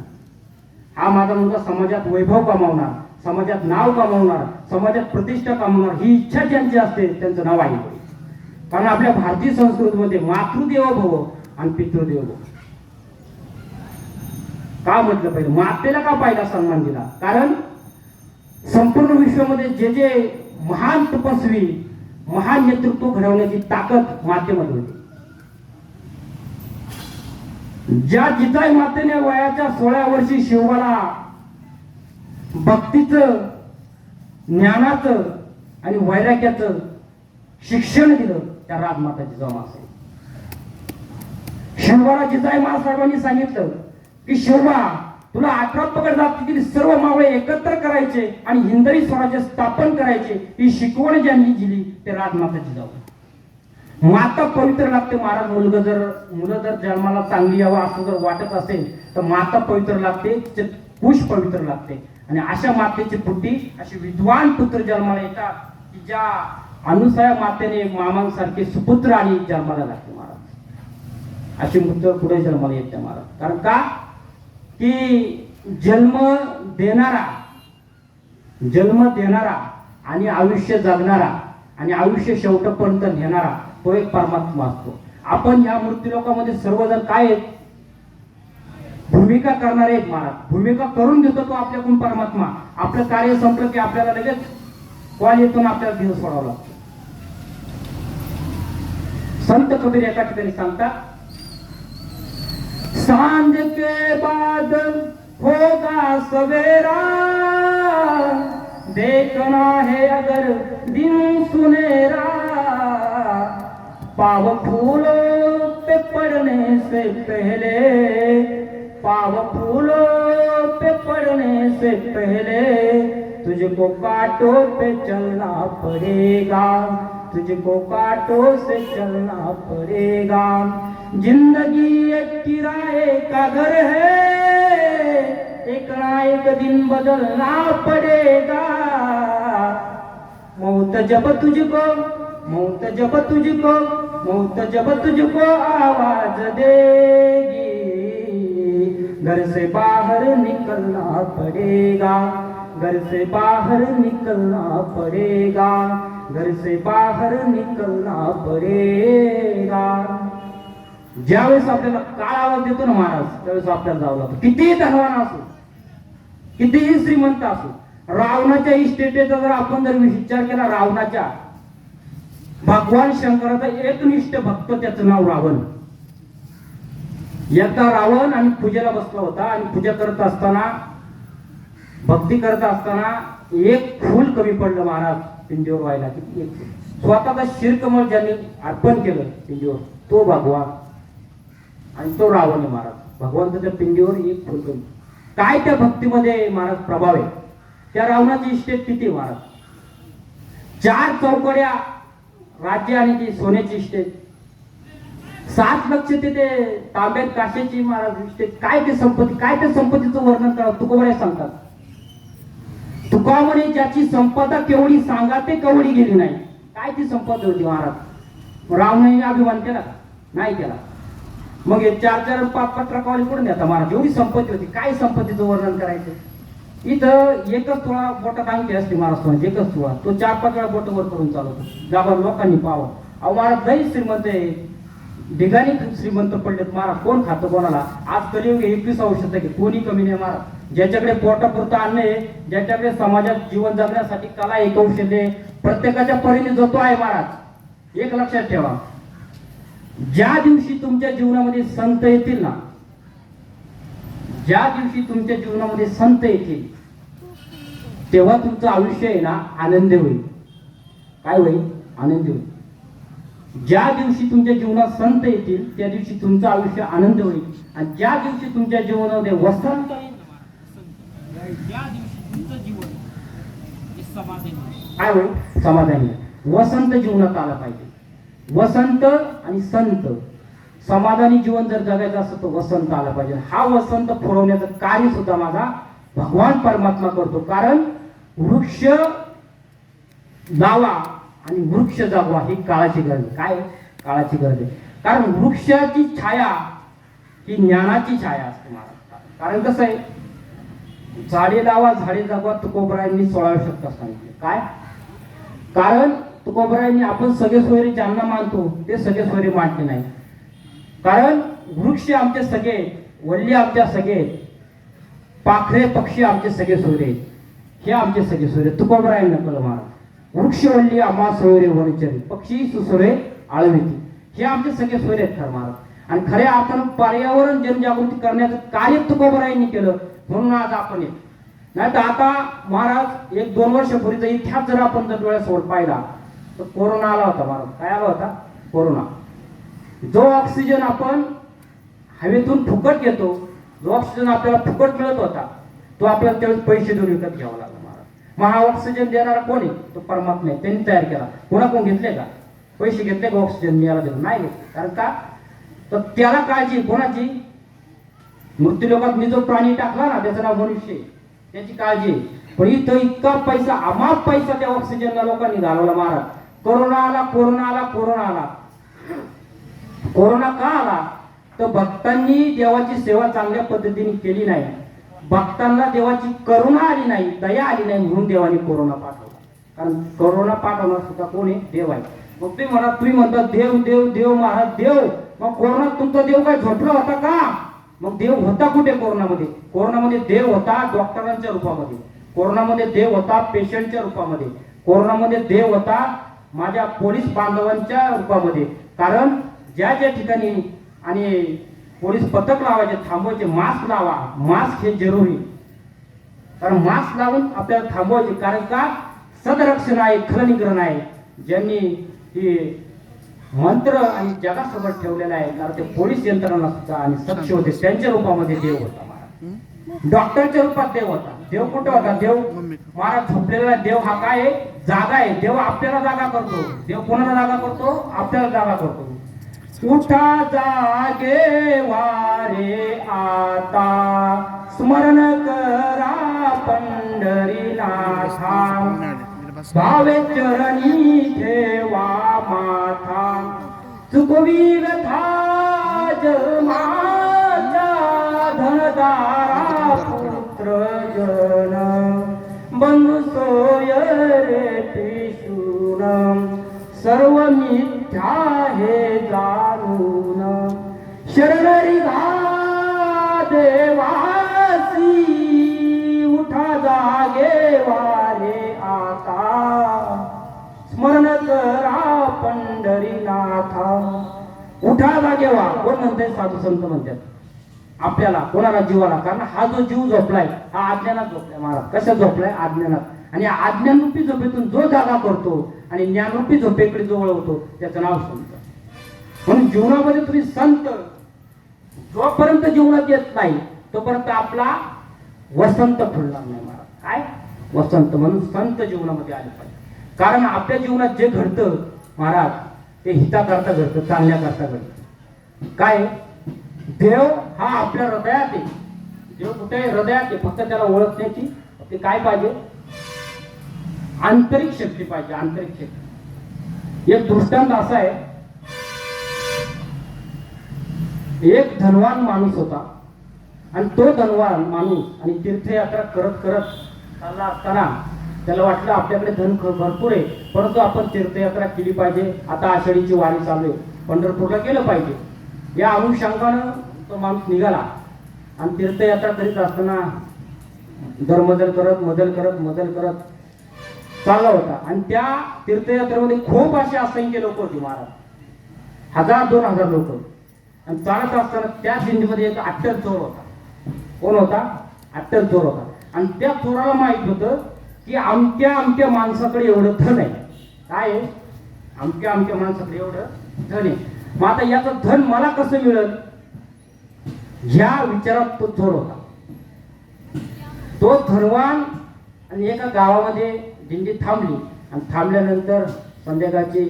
Speaker 1: हा माझा मुलगा समाजात वैभव कमावणार, समाजात नाव कमावणार, समाजात प्रतिष्ठा कमावणार. ही इच्छा ज्यांची असते त्यांचं नाव आहे. कारण आपल्या भारतीय संस्कृतीमध्ये मातृदेवो भव आणि पितृदेवो भव का म्हटलं पाहिजे? मातेला का पहिला सन्मान दिला? कारण संपूर्ण विश्वामध्ये जे जे महान तपस्वी, महान नेतृत्व घडवण्याची ताकद मातेमध्ये होती. ज्या जिजाई मातेने वयाच्या 16 वर्षी शिवाला भक्तीचं, ज्ञानाचं आणि वैराग्याचं शिक्षण दिलं, त्या राजमाता जिजाऊ असेल. शिवाला जिजाई महासाहेबांनी सांगितलं की शिवा, तुला 18 पगड जातीतील सर्व मावळे एकत्र करायचे आणि हिंदवी स्वराज्य स्थापन करायचे. ही शिकवण ज्यांनी दिली ते राजमाता जिजाऊ. माता पवित्र लागते महाराज. मुलं जर जन्माला चांगली यावं असं जर वाटत असेल तर माता पवित्र लागते, कुश पवित्र लागते. आणि अशा मातेची पुटी अशी विद्वान पुत्र जन्माला येतात की ज्या अनुसया मातेने मामांसारखे सुपुत्र आणि जन्माला लागते महाराज. अशी पुत्र पुढे जन्माला येते महाराज. कारण का? की जन्म देणारा आणि आयुष्य जगणारा आणि आयुष्य शेवटपर्यंत नेणारा तो एक परमात्मा असतो. आपण या मृत्यू लोकांमध्ये सर्वजण काय आहेत? भूमिका करणारे आहेत महाराज. भूमिका करून घेतो तो आपल्याकडून परमात्मा. आपलं कार्य संपलं की आपल्याला लगेच कॉल येतो ना, आपल्याला दिवस सोडावा लागतो. संत कबीर एका ठिकाणी सांगतात, सांझ के बाद होगा सवेरा, देखना है अगर दिन सुनेरा, पाव फूलों पे पड़ने से पहले, पाव फूलों पे पड़ने से पहले तुझको कांटों पे चलना पड़ेगा, तुझको कांटों से चलना पड़ेगा। जिंदगी एक किराए का घर है, एक ना एक दिन बदलना पड़ेगा। मौत जब तुझको आवाज देगी, घर से बाहर निकलना पड़ेगा, घर से बाहर निकलना पड़ेगा, घर से बाहर निकलना पड़ेगा। ज्यावेळेस आपल्याला काळ आवाज देतो ना महाराज, त्यावेळेस आपल्याला जावं लागतं. कितीही धनवान असो, कितीही श्रीमंत असो. रावणाच्या इस्टेटीचा जर आपण जर विचार केला, रावणाच्या, भगवान शंकराचा एकनिष्ठ भक्त, त्याचं नाव रावण. एकदा रावण आणि पूजेला बसला होता आणि पूजा करत असताना, भक्ती करत असताना एक फूल कमी पडलं महाराज पिंडीवर व्हायला. किती? एक फूल. स्वतःचा शिरकमळ ज्यांनी अर्पण केलं पिंडीवर, तो भगवान आणि तो रावण आहे महाराज. भगवंताच्या पिंडीवर एक फूल कमी. काय त्या भक्तीमध्ये महाराज प्रभाव आहे. त्या रावणाची इस्टेट किती महाराज? 4 चौकड्या राज्य आणि ती सोन्याची इस्टेट, 7 लक्ष तिथे तांब्यात काशेची महाराज इस्टेट. काय ते संपत्ती, काय त्या संपत्तीचं वर्णन करा. तुकोबरे सांगतात, तुका म्हणे ज्याची संपदा केवढी सांगा ते कवडी गेली नाही. काय ती संपत्ती होती महाराज? रावणाने अभिमान केला? नाही केला. मग हे 4-4 5-5 ट्रकवाले कुठून देता महाराज? एवढी संपत्ती होती. काय संपत्तीचं वर्णन करायचं? इथं एकच तुळा बोटात अंगठी असते महाराज, एकच तुळा, तो 4-5 वेळा बोट वर करून चालवतो, गाभा लोकांनी पाहावं. अहो महाराज लई श्रीमंत आहे, ढिगाणी श्रीमंत पडलेत महाराज, कोण खातं कोणाला? आज कलियुग 21 शतक, कोणी कमी नाही महाराज. ज्याच्याकडे पोटापुरतं अन्न आहे, ज्याच्याकडे समाजात जीवन जगण्यासाठी कला आहे, कौशल्य, प्रत्येकाच्या परीने जतो आहे महाराज. एक लक्षात ठेवा, ज्या दिवशी तुमच्या जीवनामध्ये संत येतील ना, ज्या दिवशी तुमच्या जीवनामध्ये संत येतील, तेव्हा तुमचं आयुष्य आहे ना आनंदी होईल. काय होईल? आनंदी होईल. ज्या दिवशी तुमच्या जीवनात संत येतील त्या दिवशी तुमचं आयुष्य आनंद होईल. आणि ज्या दिवशी तुमच्या जीवनामध्ये वसंत येईल, ज्या दिवशी तुमचं जीवन काय होईल? समाधानी. वसंत जीवनात आला पाहिजे. वसंत आणि संत, समाधानी जीवन जर जगायचं असतं तर वसंत आला पाहिजे. हा वसंत फुलवण्याचं कार्य सुद्धा माझा भगवान परमात्मा करतो. कारण वृक्ष लावा आणि वृक्ष जगवा ही काळाची गरज आहे. काय? काळाची गरज आहे. कारण वृक्षाची छाया ही ज्ञानाची छाया असते महाराज. कारण कसं आहे, झाडे लावा झाडे जगवा तुकोबरायांनी 16व्या शतकात सांगितले. काय? कारण तुकोबरायांनी आपण सगळे सोयरे ज्यांना मानतो ते सगळे सोयरे मानले नाही. कारण वृक्ष आमचे सगळे, वल्ली आमच्या सगळे, पाखरे पक्षी आमचे सगळे सोयरे, हे आमचे सगळे सोयरे. तुकोबरायांना कळलं महाराज, वृक्षवल्ली आम्हा सोयरे वनचरी, पक्षी सुसुरे आळविती, हे आमचे सगळे सोयरे आहेत खरं महाराज. आणि खऱ्या अर्थानं पर्यावरण जनजागृती करण्याचं कार्य तुकोबरायांनी केलं, म्हणून आज आपण येत. नाही तर आता महाराज 1-2 वर्षापूर्वीचा इतिहास जर आपण जर डोळ्यासमोर पाहिला तर कोरोना आला होता महाराज. काय आला होता? कोरोना. जो ऑक्सिजन आपण हवेतून फुकट घेतो, जो ऑक्सिजन आपल्याला फुकट मिळत होता, तो आपल्याला त्यावेळेस पैसे देऊन विकत घ्यावा लागला महाराज. मग हा ऑक्सिजन देणारा कोण आहे? तो परमात्मा आहे. त्यांनी तयार केला. कोणाकोण घेतले का? पैसे घेतले का ऑक्सिजन मिळाला देऊन? नाही घेतले. कारण का? तर त्याला काळजी कोणाची? मृत्यू लोकात मी जो प्राणी टाकला ना त्याचं नाव मनुष्य, त्याची काळजी. पण इथं इतका पैसा, अमाप पैसा त्या ऑक्सिजनला लोकांनी घालवला महाराज. कोरोना आला, कोरोना आला, कोरोना आला. कोरोना का आला? तर भक्तांनी देवाची सेवा चांगल्या पद्धतीने केली नाही, भक्तांना देवाची करुणा आली नाही, दया आली नाही, म्हणून देवाने कोरोना पाठवला. कारण कोरोना पाठवणार सुद्धा कोण आहे? देव आहे. मग तुम्ही म्हणता देव देव देव महाराज देव, मग कोरोना तुमचा देव काय झोपला होता का? मग देव होता कुठे कोरोनामध्ये? कोरोनामध्ये देव होता डॉक्टरांच्या रूपामध्ये, कोरोनामध्ये देव होता पेशंटच्या रूपामध्ये, कोरोनामध्ये देव होता माझ्या पोलीस बांधवांच्या रूपामध्ये. कारण ज्या ज्या ठिकाणी आणि पोलीस पथक लावायचे, थांबवायचे, मास्क लावा, मास्क हे जरुरी. कारण मास्क लावून आपल्याला थांबवायचे. कारण का? सदरक्षण आहे, खलनिग्रहण आहे. ज्यांनी ही मंत्र आणि जगासमोर ठेवलेला आहे, कारण ते पोलीस यंत्रणा सुद्धा आणि सक्ष होते, त्यांच्या रूपामध्ये देव होता महाराज. डॉक्टरच्या रूपात देव होता. देव कुठे होता? देव महाराज झोपलेला देव हा काय आहे? जागा आहे. देव आपल्याला जागा करतो. देव कोणाला जागा करतो? आपल्याला जागा करतो. उठा जागे वारे आता, स्मरण करा पंढरीनाथा, भावे चरणी ठेवा माथा, चुकवी व्यथा जन्माच्या, धनदारा पुत्र जन, बंधू सोय रे पिशून, सर्व मिथ्या हे जाणून, शरणरी घा देवासी, उठा जागे वारे आता, स्मरण करा पंढरीनाथा. उठा जागे वा. कोण म्हणते? साधू संत म्हणतात आपल्याला. कोणाला? जीवाला. कारण हा जो जीव झोपलाय हा अज्ञानात झोपलाय महाराज. कशा झोपलाय? अज्ञानात. आणि अज्ञानरूपी झोपेतून जो जागा करतो आणि ज्ञानरूपी झोपेकडे जो वळवतो त्याचं नाव संत. म्हणून जीवनामध्ये तुम्ही संत जोपर्यंत जीवनात येत नाही तोपर्यंत आपला वसंत फुलणार नाही महाराज. काय? वसंत. म्हणून संत जीवनामध्ये आले पाहिजे. कारण आपल्या जीवनात जे घडतं महाराज ते हिताकरता घडतं, चांगल्याकरता घडतं. काय? देव हा आपल्या हृदयात आहे. देव कुठे आहे? हृदयात आहे. फक्त त्याला ओळखण्याची ते काय पाहिजे? आंतरिक शक्ती पाहिजे. आंतरिक शक्ती. एक दृष्टांत असा आहे, एक धनवान माणूस होता आणि तो धनवान माणूस आणि तीर्थयात्रा करत करत चालला असताना त्याला वाटलं आपल्याकडे धन भरपूर आहे, परंतु आपण तीर्थयात्रा केली पाहिजे. आता आषाढीची वारी चालू आहे, पंढरपूरला गेलं पाहिजे. या अनुषंगानं तो माणूस निघाला आणि तीर्थयात्रा करीत असताना दरमदल करत मदल करत चालला होता. आणि त्या तीर्थयात्रेमध्ये खूप असे असंख्य लोक होते महाराज, 1000-2000 लोक. आणि चालत असताना त्या दिंडीमध्ये एक अट्टल चोर होता. कोण होता? अट्टल चोर होता. आणि त्या चोराला माहित होतं की आमच्या माणसाकडे एवढं धन आहे. काय आहे? आमच्या माणसाकडे एवढं धन आहे. मग आता याचं धन मला कसं मिळेल, ह्या विचारात तो चोर होता. तो धनवान आणि एका गावामध्ये दिंडी थांबली. आणि थांबल्यानंतर संध्याकाळची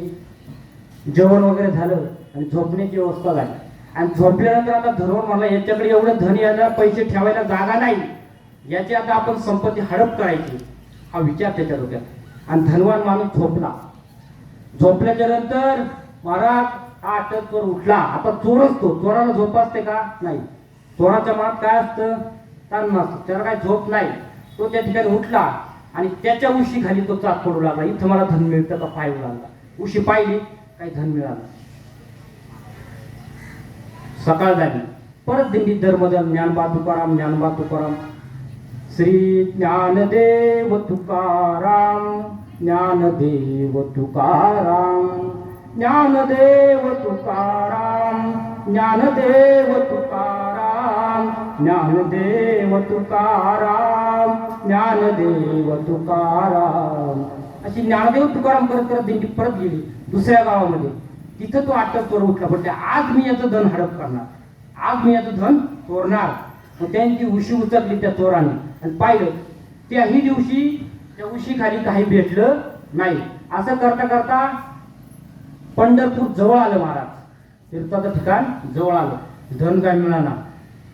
Speaker 1: जेवण वगैरे झालं आणि झोपण्याची व्यवस्था झाली. आणि झोपल्यानंतर आता धनवान म्हणला याच्याकडे एवढं धन यायला पैसे ठेवायला जागा नाही, याची आता आपण संपत्ती हडप करायची, हा विचार त्याच्या डोक्यात. आणि धनवान माणूस झोपला. झोपल्याच्या नंतर महाराज हा अटक चोर उठला. आता चोरच तो, चोराला झोप असते का? नाही. चोराच्या मनात काय असतं? ताण नसतं, त्याला काय झोप नाही. तो त्या ठिकाणी उठला आणि त्याच्या उशी खाली तो चाक पडू लागला. इथं मला धन मिळतं का? पाय लागला. उशी पाहिली, काही धन मिळालं. सकाळ झाली, परत दिंडीत धर्मधन ज्ञानबा तुकाराम श्री ज्ञानदेव तुकाराम ज्ञानदेव तुकाराम ज्ञानदेव तुकाराम ज्ञानदेव तुकाराम ज्ञानदेव तुकाराम ज्ञानदेव तुकाराम अशी ज्ञानदेव तुकाराम करत करत दिंडी परत गेली दुसऱ्या गावामध्ये. तिथं तो अटक करून उठला. पण आज मी याचं धन हडप करणार, आज मी याचं धन चोरणार. मग त्यांची उशी उचलली त्या चोराने आणि पाहिलं त्याही दिवशी त्या उशी खाली काही भेटलं नाही. असं करता करता पंढरपूर जवळ आलं महाराज. तीर्थाचं ठिकाण जवळ आलं. धन काय मिळाला.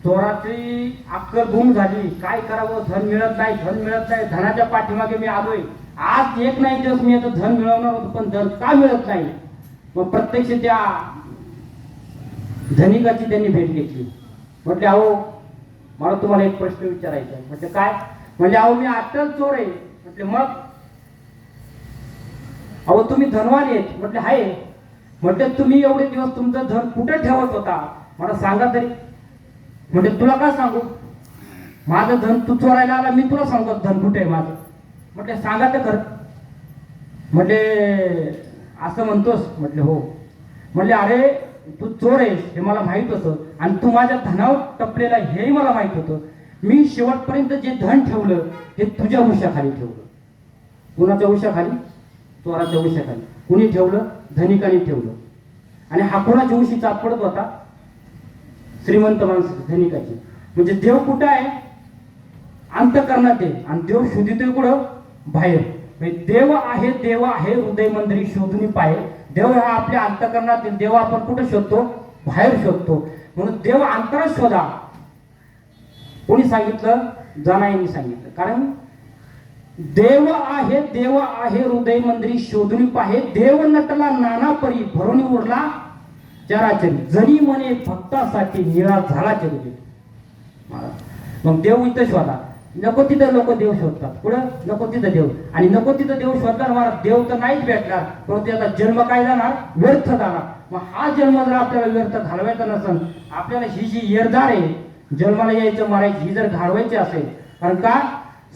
Speaker 1: चोराची अक्कल गुम झाली. काय करावं, धन मिळत नाही. धनाच्या पाठीमागे मी आलोय. आज एक नाही दिवस मी याचं धन मिळवणार होतो, पण धन का मिळत नाही. मग प्रत्यक्ष त्या धनिकाची त्यांनी भेट घेतली. म्हटले अहो मला तुम्हाला एक प्रश्न विचारायचा आहे. म्हटलं काय? म्हणजे अहो मी अट्टल चोर आहे. म्हटले मग? अहो तुम्ही धनवान आहेत. म्हटले हाय. म्हटले तुम्ही एवढे दिवस तुमचं धन कुठे ठेवत होता मला सांगा तरी. म्हणजे तुला काय सांगू, माझं धन तू चोरायला आला, मी तुला सांगतो धन कुठे आहे माझं. म्हटले सांगा तर खरं. म्हटले असं म्हणतोस? म्हटले हो. म्हटले अरे तू चोर आहेस हे मला माहित होतं आणि तू माझ्या धनावर टपलेला हेही मला माहित होतं. मी शेवटपर्यंत जे धन ठेवलं हे तुझ्या उशाखाली ठेवलं. कुणाच्या उशाखाली? चोराच्या उशाखाली. कुणी ठेवलं? धनिकाने ठेवलं. आणि हा कोणाची उशी चाप पडत होता? श्रीमंत माणसाची, धनिकाची. म्हणजे देव कुठं आहे? अंतःकरणात आहे. आणि देव शोधितोय कुठं? बाहेर. देव आहे हृदय मंदिरी शोधून पाहे. देव हा आपल्या अंतःकरणात. देव आपण कुठे शोधतो? बाहेर शोधतो. म्हणून देव अंतरात शोधा. कोणी सांगितलं? जनाईंनी सांगितलं. कारण देव आहे हृदय मंदिरी शोधून पाहे. देव नटला नाना परी भरून उरला चराचरी. जरी म्हणे भक्तासाठी निळा झाला चरित. मग देव इथं शोधा. नको तिथं लोक देव शोधतात. पुढं नको तिथं देव. आणि नको तिथं देव शोधणार मला देव तर नाहीच भेटणार, परंतु त्याचा जन्म काय जाणार? व्यर्थ जाणार. मग हा जन्म जर आपल्याला व्यर्थ घालवायचा नसेल, आपल्याला ही जी येरदार आहे जन्माला यायचं मारायची ही जर घालवायची असेल, कारण का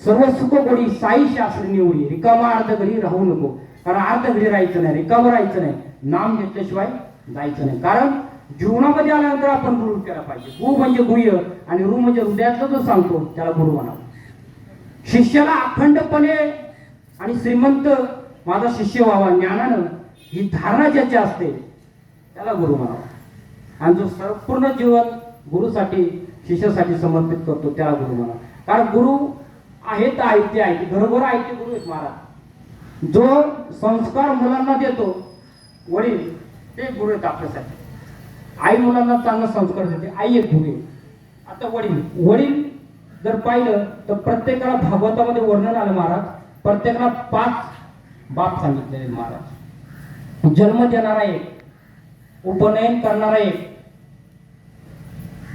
Speaker 1: सर्व सुख गोडी साई शास्त्री निवडी. रिकामा अर्ध घडी राहू नको. कारण अर्ध घडी राहायचं नाही, रिकामं राहायचं नाही, नाम घेतल्याशिवाय जायचं नाही. कारण जीवनामध्ये आल्यानंतर आपण गुरु केला पाहिजे. गु म्हणजे गुह्य आणि रु म्हणजे हृदयातला जो सांगतो त्याला गुरु म्हणावं. शिष्याला अखंडपणे आणि श्रीमंत माझा शिष्य व्हावा ज्ञानानं ही धारणा ज्याची असते त्याला गुरु म्हणावा. आणि जो संपूर्ण जीवन गुरुसाठी शिष्यासाठी समर्पित करतो त्याला गुरु म्हणा. कारण गुरु आहेत आहे घरोघर आहे ते गुरु आहेत महाराज. जो संस्कार मुलांना देतो वडील ते गुरु आहेत आपल्यासाठी. आई मुलांना चांगला संस्कार देते, आई एक गुरु आहे. आता वडील जर पाहिलं तर प्रत्येकाला भागवतामध्ये वर्णन आलं महाराज. प्रत्येकाला 5 बाप सांगितलेले महाराज. जन्म देणारा एक, उपनयन करणारा एक,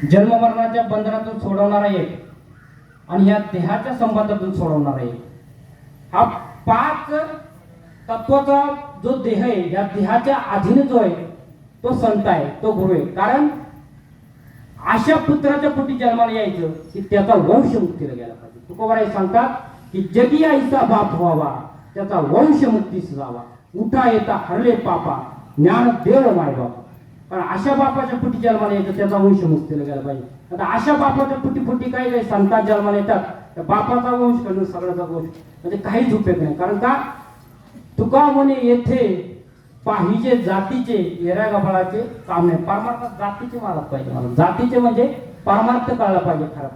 Speaker 1: जन्म मरणाच्या बंधनातून सोडवणारा एक आणि या देहाच्या संबंधातून सोडवणारा एक. हा 5 तत्वाचा जो देह आहे, या देहाच्या अधीन जो आहे तो संत आहे, तो गुरु आहे. कारण अशा पुत्राच्या पोटी जन्माला यायचं की त्याचा वंश मुक्तीला गेला पाहिजे. तुकोबाराय सांगतात की जगी आईचा बाप व्हावा, त्याचा वंश मुक्तीस जावा, उठा येता हरले पापा, ज्ञान देव माय बाप. कारण अशा बापाच्या पोटी जन्माला यायचं त्याचा वंश मुक्तीला गेला पाहिजे. आता अशा बापाच्या पोटी काही काही संतात जन्माला येतात, त्या बापाचा वंश करणं सगळ्याचा वंश म्हणजे काहीच उपयोग नाही. कारण का तुका म्हणे येथे पाहिजे जातीचे येऱ्या गबाळाचे काम नाही. परमार्थ जातीचे मला पाहिजे. मला जातीचे म्हणजे परमार्थ कळला पाहिजे. खरा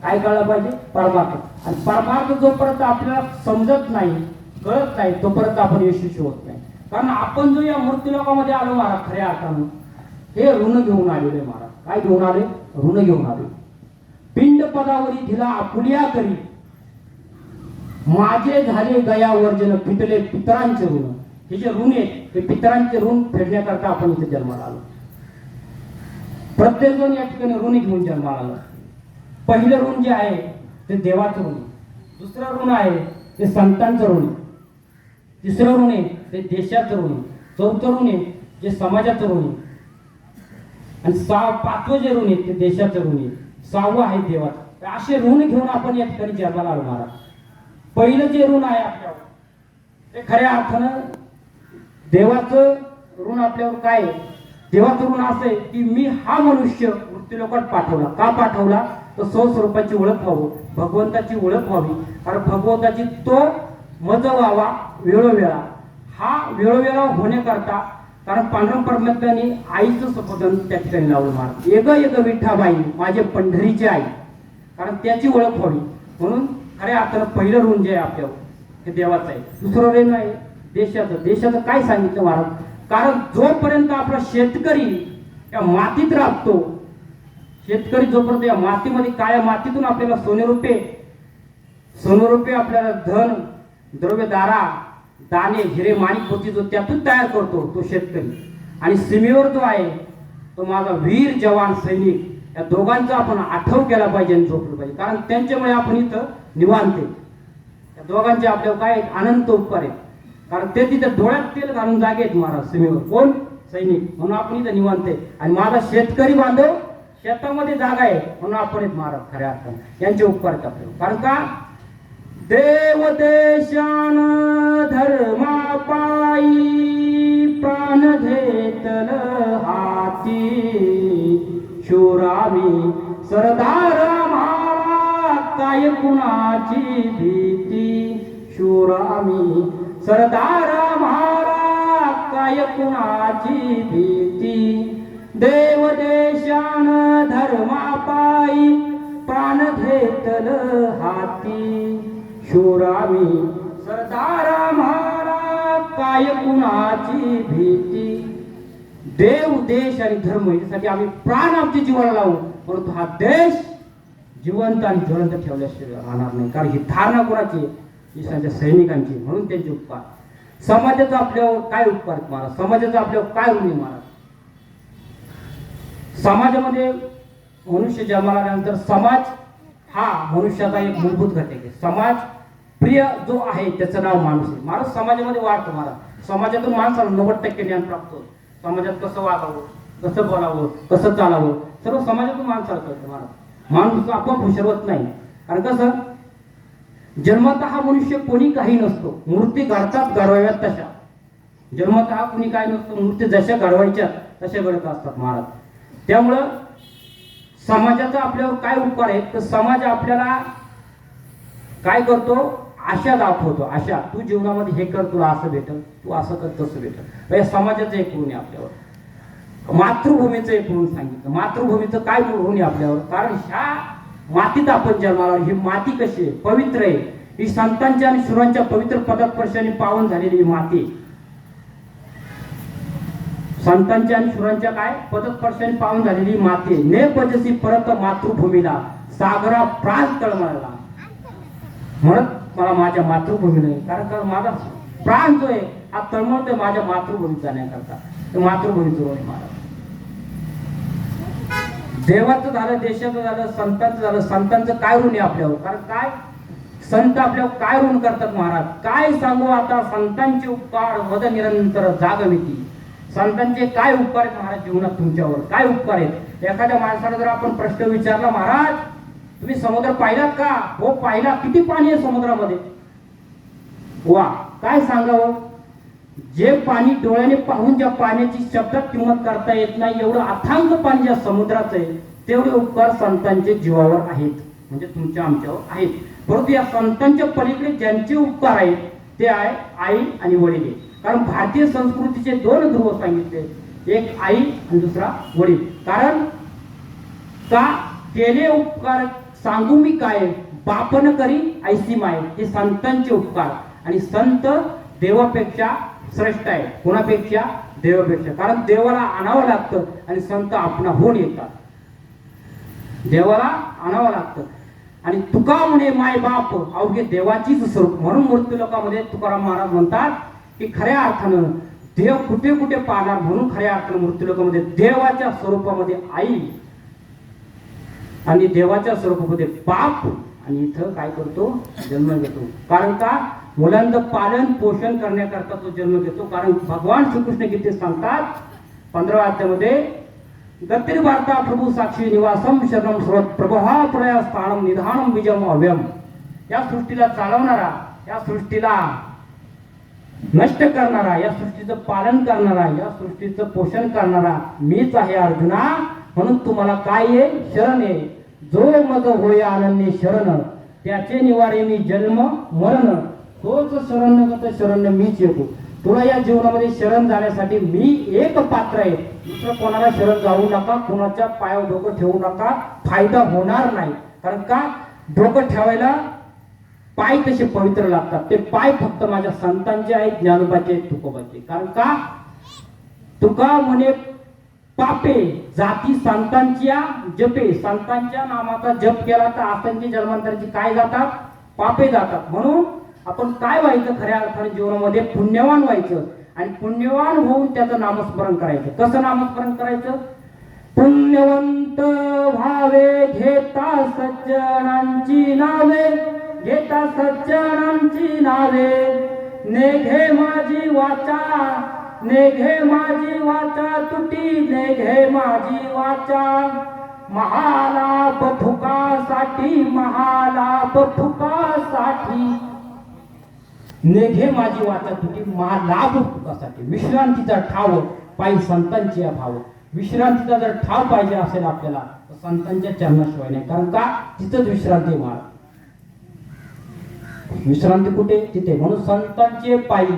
Speaker 1: काय कळलं पाहिजे? परमार्थ. आणि परमार्थ जोपर्यंत आपल्याला समजत नाही, कळत नाही, तोपर्यंत आपण यशस्वी होत नाही. कारण आपण जो या मृत्यू लोकामध्ये आलो महाराज, खऱ्या अर्थानं हे ऋण घेऊन आलेले महाराज. काय घेऊन आले? ऋण घेऊन आले. पिंड पदावरी दिला आपुलिया करी, माझे झाले गया वर्जन, फिटले पितरांचे ऋण. हे जे ऋण आहेत ते पितरांचे ऋण फेडण्याकरता आपण इथे जन्माला आलो. प्रत्येक जण या ठिकाणी ऋण घेऊन जन्माला आलो. पहिलं ऋण जे आहे ते देवाचं ऋण, दुसरं ऋण आहे ते संतांचं ऋण, तिसरं ऋण आहे ते देशाचं ऋण, चौथं ऋण आहे जे समाजाचं ऋण आहे, आणि 5वं जे ऋण आहे ते देशाचं ऋण आहे, 6वं आहे देवाचं. असे ऋण घेऊन आपण या ठिकाणी जन्माला आलो महाराज. पहिलं जे ऋण आहे आपल्यावर ते खऱ्या अर्थानं देवाचं ऋण आपल्यावर काय आहे? देवाचं ऋण असं आहे की मी हा मनुष्य मृत्यूलोकात पाठवला. का पाठवला? तर स्वस्वरूपाची ओळख व्हावं, भगवंताची ओळख व्हावी. कारण भगवंताची तो मज व्हावा वेळोवेळा. हा वेळोवेळा होण्याकरता कारण पांडुरंग परमेश्वरांनी आईचं संबोधन त्या ठिकाणी लावलं महाराज. एग एग विठाबाई माझे पंढरीची आई. कारण त्याची ओळख व्हावी म्हणून खऱ्या अर्थानं पहिलं ऋण जे आहे आपल्यावर हे देवाचं आहे. दुसरं ऋण आहे देशाचं. देशाचं काय सांगितलं महाराज? कारण जोपर्यंत आपला शेतकरी या मातीत राबतो, शेतकरी जोपर्यंत या मातीमध्ये, काळ्या मातीतून आपल्याला सोनरूपे आपल्याला धन द्रव्य, दारा, दाणे, हिरे, माणिक, मोती जो त्यातून तयार करतो तो शेतकरी, आणि सीमेवर जो आहे तो माझा वीर जवान सैनिक, या दोघांचा आपण आठव केला पाहिजे आणि झोपलं पाहिजे. कारण त्यांच्यामुळे आपण इथं निवांत. या दोघांचे आपल्यावर काय अनंत उपकार आहेत. कारण ते तिथे डोळ्यात तेल घालून जागे आहेत महाराज सीमेवर. कोण? सैनिक. म्हणून आपण इथं निवांत. आणि माझा शेतकरी बांधव शेतामध्ये जागा आहे म्हणून आपण आहेत महाराज. खऱ्या अर्थाने यांचे उपकार आहेत आपल्यावर. कारण का देव देशान धर्मा पायी प्राण घेतल हाती, शूरामी सरदार म्हाळा काय कुणाची भीती, शूरामी सरदार म्हाळा काय कुणाची भीती, देव देशान धर्मा पायी प्राण घेतल हाती, शूरामी सरदार म्हाळा काय कुणाची भीती. देव, देश आणि धर्म यासाठी आम्ही प्राण आमच्या जीवाला लावू, परंतु हा देश जिवंत आणि ज्वलंत ठेवल्याशिवाय राहणार नाही. कारण ही धारणा कोणाची? देशाच्या सैनिकांची. म्हणून त्यांचे उपकार. समाजाचा आपल्यावर काय उपकार महाराज? समाजाचा आपल्यावर काय ऋण महाराज? समाजामध्ये मनुष्य जन्माला आल्यानंतर समाज हा मनुष्याचा एक मूलभूत घटक आहे. समाज प्रिय जो आहे त्याचं नाव माणूस आहे. माणूस समाजामध्ये वाढतो महाराज. समाजातून माणसाला 90% ज्ञान प्राप्त होतं. समाजात कसं वागावं, कसं बोलावं, कसं चालावं, सर्व समाजातून माणसाला कळतं महाराज. माणूस आपोआप हुशार होत नाही. कारण कसं जन्मतः हा मनुष्य कोणी काही नसतो. मूर्ती घडतात घडवाव्यात तशा. जन्मतः कोणी काही नसतो. मूर्ती जशा घडवायच्या तशा घडत असतात महाराज. त्यामुळं समाजाचा आपल्यावर काय उपकार आहे? तर समाज आपल्याला काय करतो? आशा दाखवतो. आशा, तू जीवनामध्ये हे कर, तुला असं भेटल, तू असं कर, तसं भेटल. या समाजाचं एक ऋण आहे आपल्यावर. मातृभूमीचं एक ऋण सांगितलं. मातृभूमीचं काय ऋण आहे आपल्यावर? कारण ह्या मातीत आपण जन्माला. ही माती कशी आहे? पवित्र आहे. ही संतांच्या आणि शुरांच्या पवित्र पदस्पर्शाने पावन झालेली ही माती. संतांच्या आणि शुरांच्या काय पदस्पर्शाने पावन झालेली माती. ने पजसी परत मातृभूमीला, सागरा प्राण तळमळला. म्हणत मला माझ्या मातृभूमीला, कारण माझा प्राण जो आहे हा तळमळतोय माझ्या मातृभूमीत जाण्याकरता. ते मातृभूमीचं ऋण आहे महाराज. देवाचं झालं, देशाचं झालं, संतांचं झालं. संतांचं काय ऋण आहे आपल्यावर? कारण काय संत आपल्यावर काय ऋण करतात महाराज? काय सांगू आता संतांचे उपकार वद निरंतर जागविती. संतांचे काय उपकार आहेत महाराज जीवनात तुमच्यावर? काय उपकार आहेत? एखाद्या माणसाला जर आपण प्रश्न विचारला, महाराज तुम्ही समुद्र पाहिलात का? हो पाहिला. किती पाणी आहे समुद्रामध्ये? वा, काय सांगावं? जे पाणी डोळ्याने पाहून ज्या पाण्याची शब्दात किंमत करता येत नाही, एवढं अथांग पाणी ज्या समुद्राचं आहे, तेवढे उपकार संतांचे जीवावर आहेत, म्हणजे तुमच्या आमच्यावर आहेत. परंतु या संतांच्या पलीकडे ज्यांचे उपकार आहेत ते आहे आई आणि वडील. कारण भारतीय संस्कृतीचे दोन ध्रुव सांगितले, एक आई आणि दुसरा वडील. कारण का केले उपकार सांगू मी काय, बापन करी ऐसी माय. हे संतांचे उपकार. आणि संत देवापेक्षा श्रेष्ठ आहे. कोणापेक्षा? देवापेक्षा. कारण देवाला आणावं लागतं आणि संत आपणा होऊन येतात. देवाला आणावं लागतं. आणि तुका म्हणे माय बाप अवघे देवाचीच स्वरूप. म्हणून मृत्यू लोकांमध्ये तुकाराम महाराज म्हणतात की खऱ्या अर्थानं देव कुठे कुठे पाहणार, म्हणून खऱ्या अर्थानं मृत्यू लोकांमध्ये देवाच्या स्वरूपामध्ये आई आणि देवाच्या स्वरूपामध्ये बाप, आणि इथं काय करतो? जन्म घेतो. कारण का? मुलांचं पालन पोषण करण्याकरता तो जन्म घेतो. कारण भगवान श्रीकृष्ण गीतेत सांगतात 15व्या अध्यायामध्ये, गतिर् वार्ता प्रभू साक्षी निवासम शरणम स्रोत प्रभहा प्रयास स्थानम निधानम बीजम अव्यम. या सृष्टीला चालवणारा, या सृष्टीला नष्ट करणारा, या सृष्टीचं पालन करणारा, या सृष्टीचं पोषण करणारा मीच आहे अर्जुना. म्हणून तुम्हाला काय आहे? शरण आहे. जो मग होय अनन्य शरण, त्याचे निवारे मी जन्म मरण. तोच शरणगत शरण मीच येतो. तुला या जीवनामध्ये शरण जाण्यासाठी मी एक पात्र आहे. दुसरं कोणाला शरण जाऊ नका, कोणाच्या पायावर डोकं ठेवू नका, फायदा होणार नाही. कारण का? डोकं ठेवायला पाय तसे पवित्र लागतात. ते पाय फक्त माझ्या संतांचे आहेत, ज्ञानोबाचे आहेत, तुकोबाचे. कारण का? तुका म्हणे पापे जाती संतांच्या जपे. संतांच्या नामाचा जप केला तर आतांची जन्मांतराची काय जातात? पापे जातात. म्हणून आपण काय व्हायचं? खऱ्या अर्थाने जीवनामध्ये पुण्यवान व्हायचं. आणि पुण्यवान होऊन त्याचं नामस्मरण करायचं. कसं नामस्मरण करायचं? पुण्यवंत भावे घेता सज्जनांची नावे, घेता सज्जनांची नावे. नेघे माझी वाचा, नेघे माझी वाचा तुटी, नेघे माझी वाचा. महालाभ फुकासाठी, महालाभ फुकासाठी. नेघे माझी वाचा तुटी, महालाभ फुकासाठी. विश्रांतीचा ठाव पायी संतांची भाव. विश्रांतीचा जर ठाव पाहिजे असेल आपल्याला तर संतांच्या चरणाशिवाय नाही. कारण का? तिथंच विश्रांती माळ. विश्रांती कुठे? तिथे. म्हणून संतांचे पायी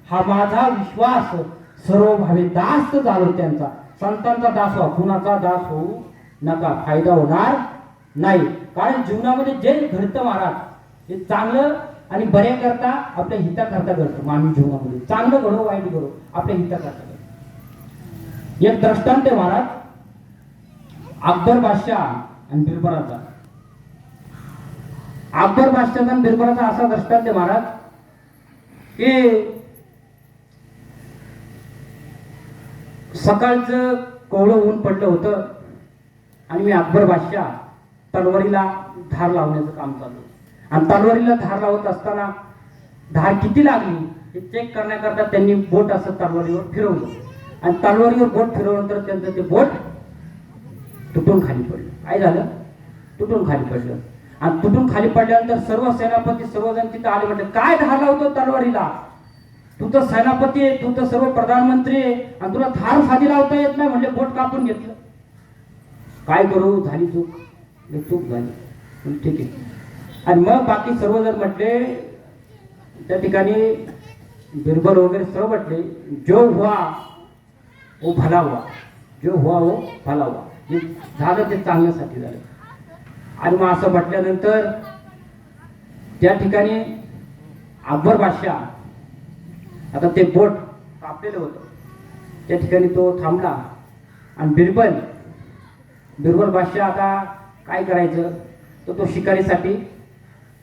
Speaker 1: हा माझा विश्वास, सर्व भावे दास झालो त्यांचा. संतांचा दास व्हा, कुणाचा दास होऊ नका, फायदा होणार नाही. कारण जीवनामध्ये जे घडतं महाराज हे चांगलं आणि बऱ्या करता, आपल्या हिता करता घडतं. मानवी जीवनामध्ये चांगलं घडो वाईट घडो आपल्या हिता करता घडतं. एक दृष्टांत आहे महाराज, अकबर बादशाह आणि बिरबलाचा. अकबर बादशाह आणि बिरबलाचा असा दृष्टांत आहे महाराज की सकाळचं कोवळं ऊन पडलं होतं आणि मी अकबर बादशाह तलवारीला धार लावण्याचं काम चालू. आणि तलवारीला धार लावत असताना धार किती लागली हे चेक करण्याकरता त्यांनी बोट असं तलवारीवर फिरवलं. आणि तलवारीवर बोट फिरवल्यानंतर त्यांचं ते बोट तुटून खाली पडलं. काय झालं? तुटून खाली पडलं. आणि तुटून खाली पडल्यानंतर सर्व सेनापती सर्वजण तिथं आले. म्हटलं काय धार लावतो तलवारीला? तू तर सेनापती आहे, तू तर सर्व प्रधानमंत्री आहे आणि तुला धार साधी लावता येत नाही. म्हणजे बोट कापून घेतलं. काय करू? झाली चूक, चूक झाली, ठीक आहे. आणि मग बाकी सर्वजण म्हटले, त्या ठिकाणी बिरबल वगैरे सर्व म्हटले, जो हुआ वो भला हुआ, जो हुआ वो भला हुआ. जे झालं ते चांगल्यासाठी झालं. आणि मग असं म्हटल्यानंतर त्या ठिकाणी अकबर बादशाह, आता ते बोट कापलेलं होतं त्या ठिकाणी तो थांबला. आणि बिरबल बादशाह आता काय करायचं? तर तो शिकारीसाठी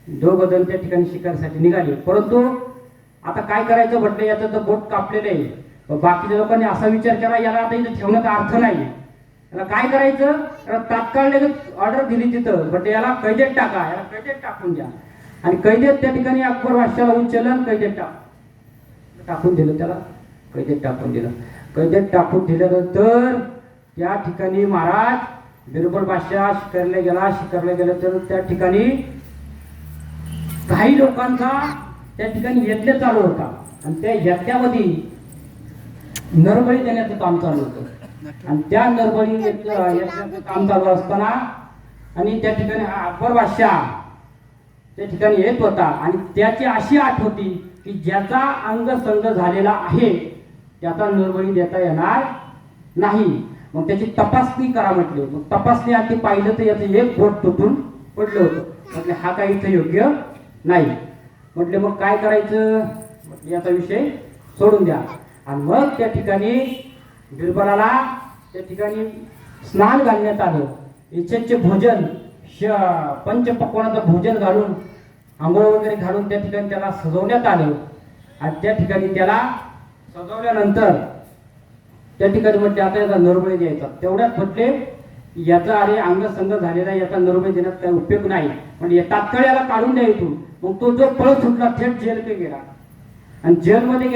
Speaker 1: दोघं जण त्या ठिकाणी शिकारीसाठी निघाले. परंतु आता काय करायचं म्हटलं, याचं तर बोट कापलेलं आहे. बाकीच्या लोकांनी असा विचार केला, याला आता इथे ठेवण्याचा अर्थ नाही. याला काय करायचं, याला तात्काळ लगेच ऑर्डर दिली तिथं, बट याला कैदेत टाका, याला कैदेत टाकून द्या. आणि कैदेत त्या ठिकाणी अकबर बादशाला उचललं, कैदेत टाकून दिलं, त्याला कैदेत टाकून दिलं. कैदेत टाकून दिल्यानंतर त्या ठिकाणी महाराज बिरबल बादशाह शिकारला गेला तर त्या ठिकाणी काही लोकांचा त्या ठिकाणी यज्ञ चालू होता आणि त्या यज्ञामध्ये नरबळी देण्याचं काम चालू होतं. आणि त्या नरबळी यज्ञाचं काम चालू असताना आणि त्या ठिकाणी अकबर बादशाह त्या ठिकाणी येत होता आणि त्याची अशी आठ होती की ज्याचा अंगसंग झालेला आहे त्याचा नरबळी देता येणार नाही. मग त्याची तपासणी करा म्हटले. मग तपासणी आधी पाहिलं तर याचं एक बोट तुटून पडलं होतं. म्हटले हा काही इथं योग्य नाही. म्हटले मग काय करायचं, याचा विषय सोडून द्या. आणि मग त्या ठिकाणी बिरबलाला त्या ठिकाणी स्नान घालण्यात आलं. इच्छेचे भोजन पंचपक्वानाचं भोजन घालून आंघोळ वगैरे घालून त्या ठिकाणी त्याला सजवण्यात आलं. आणि त्या ठिकाणी त्याला सजवल्यानंतर त्या ठिकाणी म्हटले आता याचा नरबळी द्यायचा. तेवढ्यात म्हटले याचा अरे अंगसंग झालेला याचा नरबळी देण्यात काही उपयोग नाही, म्हणजे तात्काळ याला काढून द्या इथून. मग तो जो पळत सुटला थेट जेलकडे गेला. आणि जेलमध्ये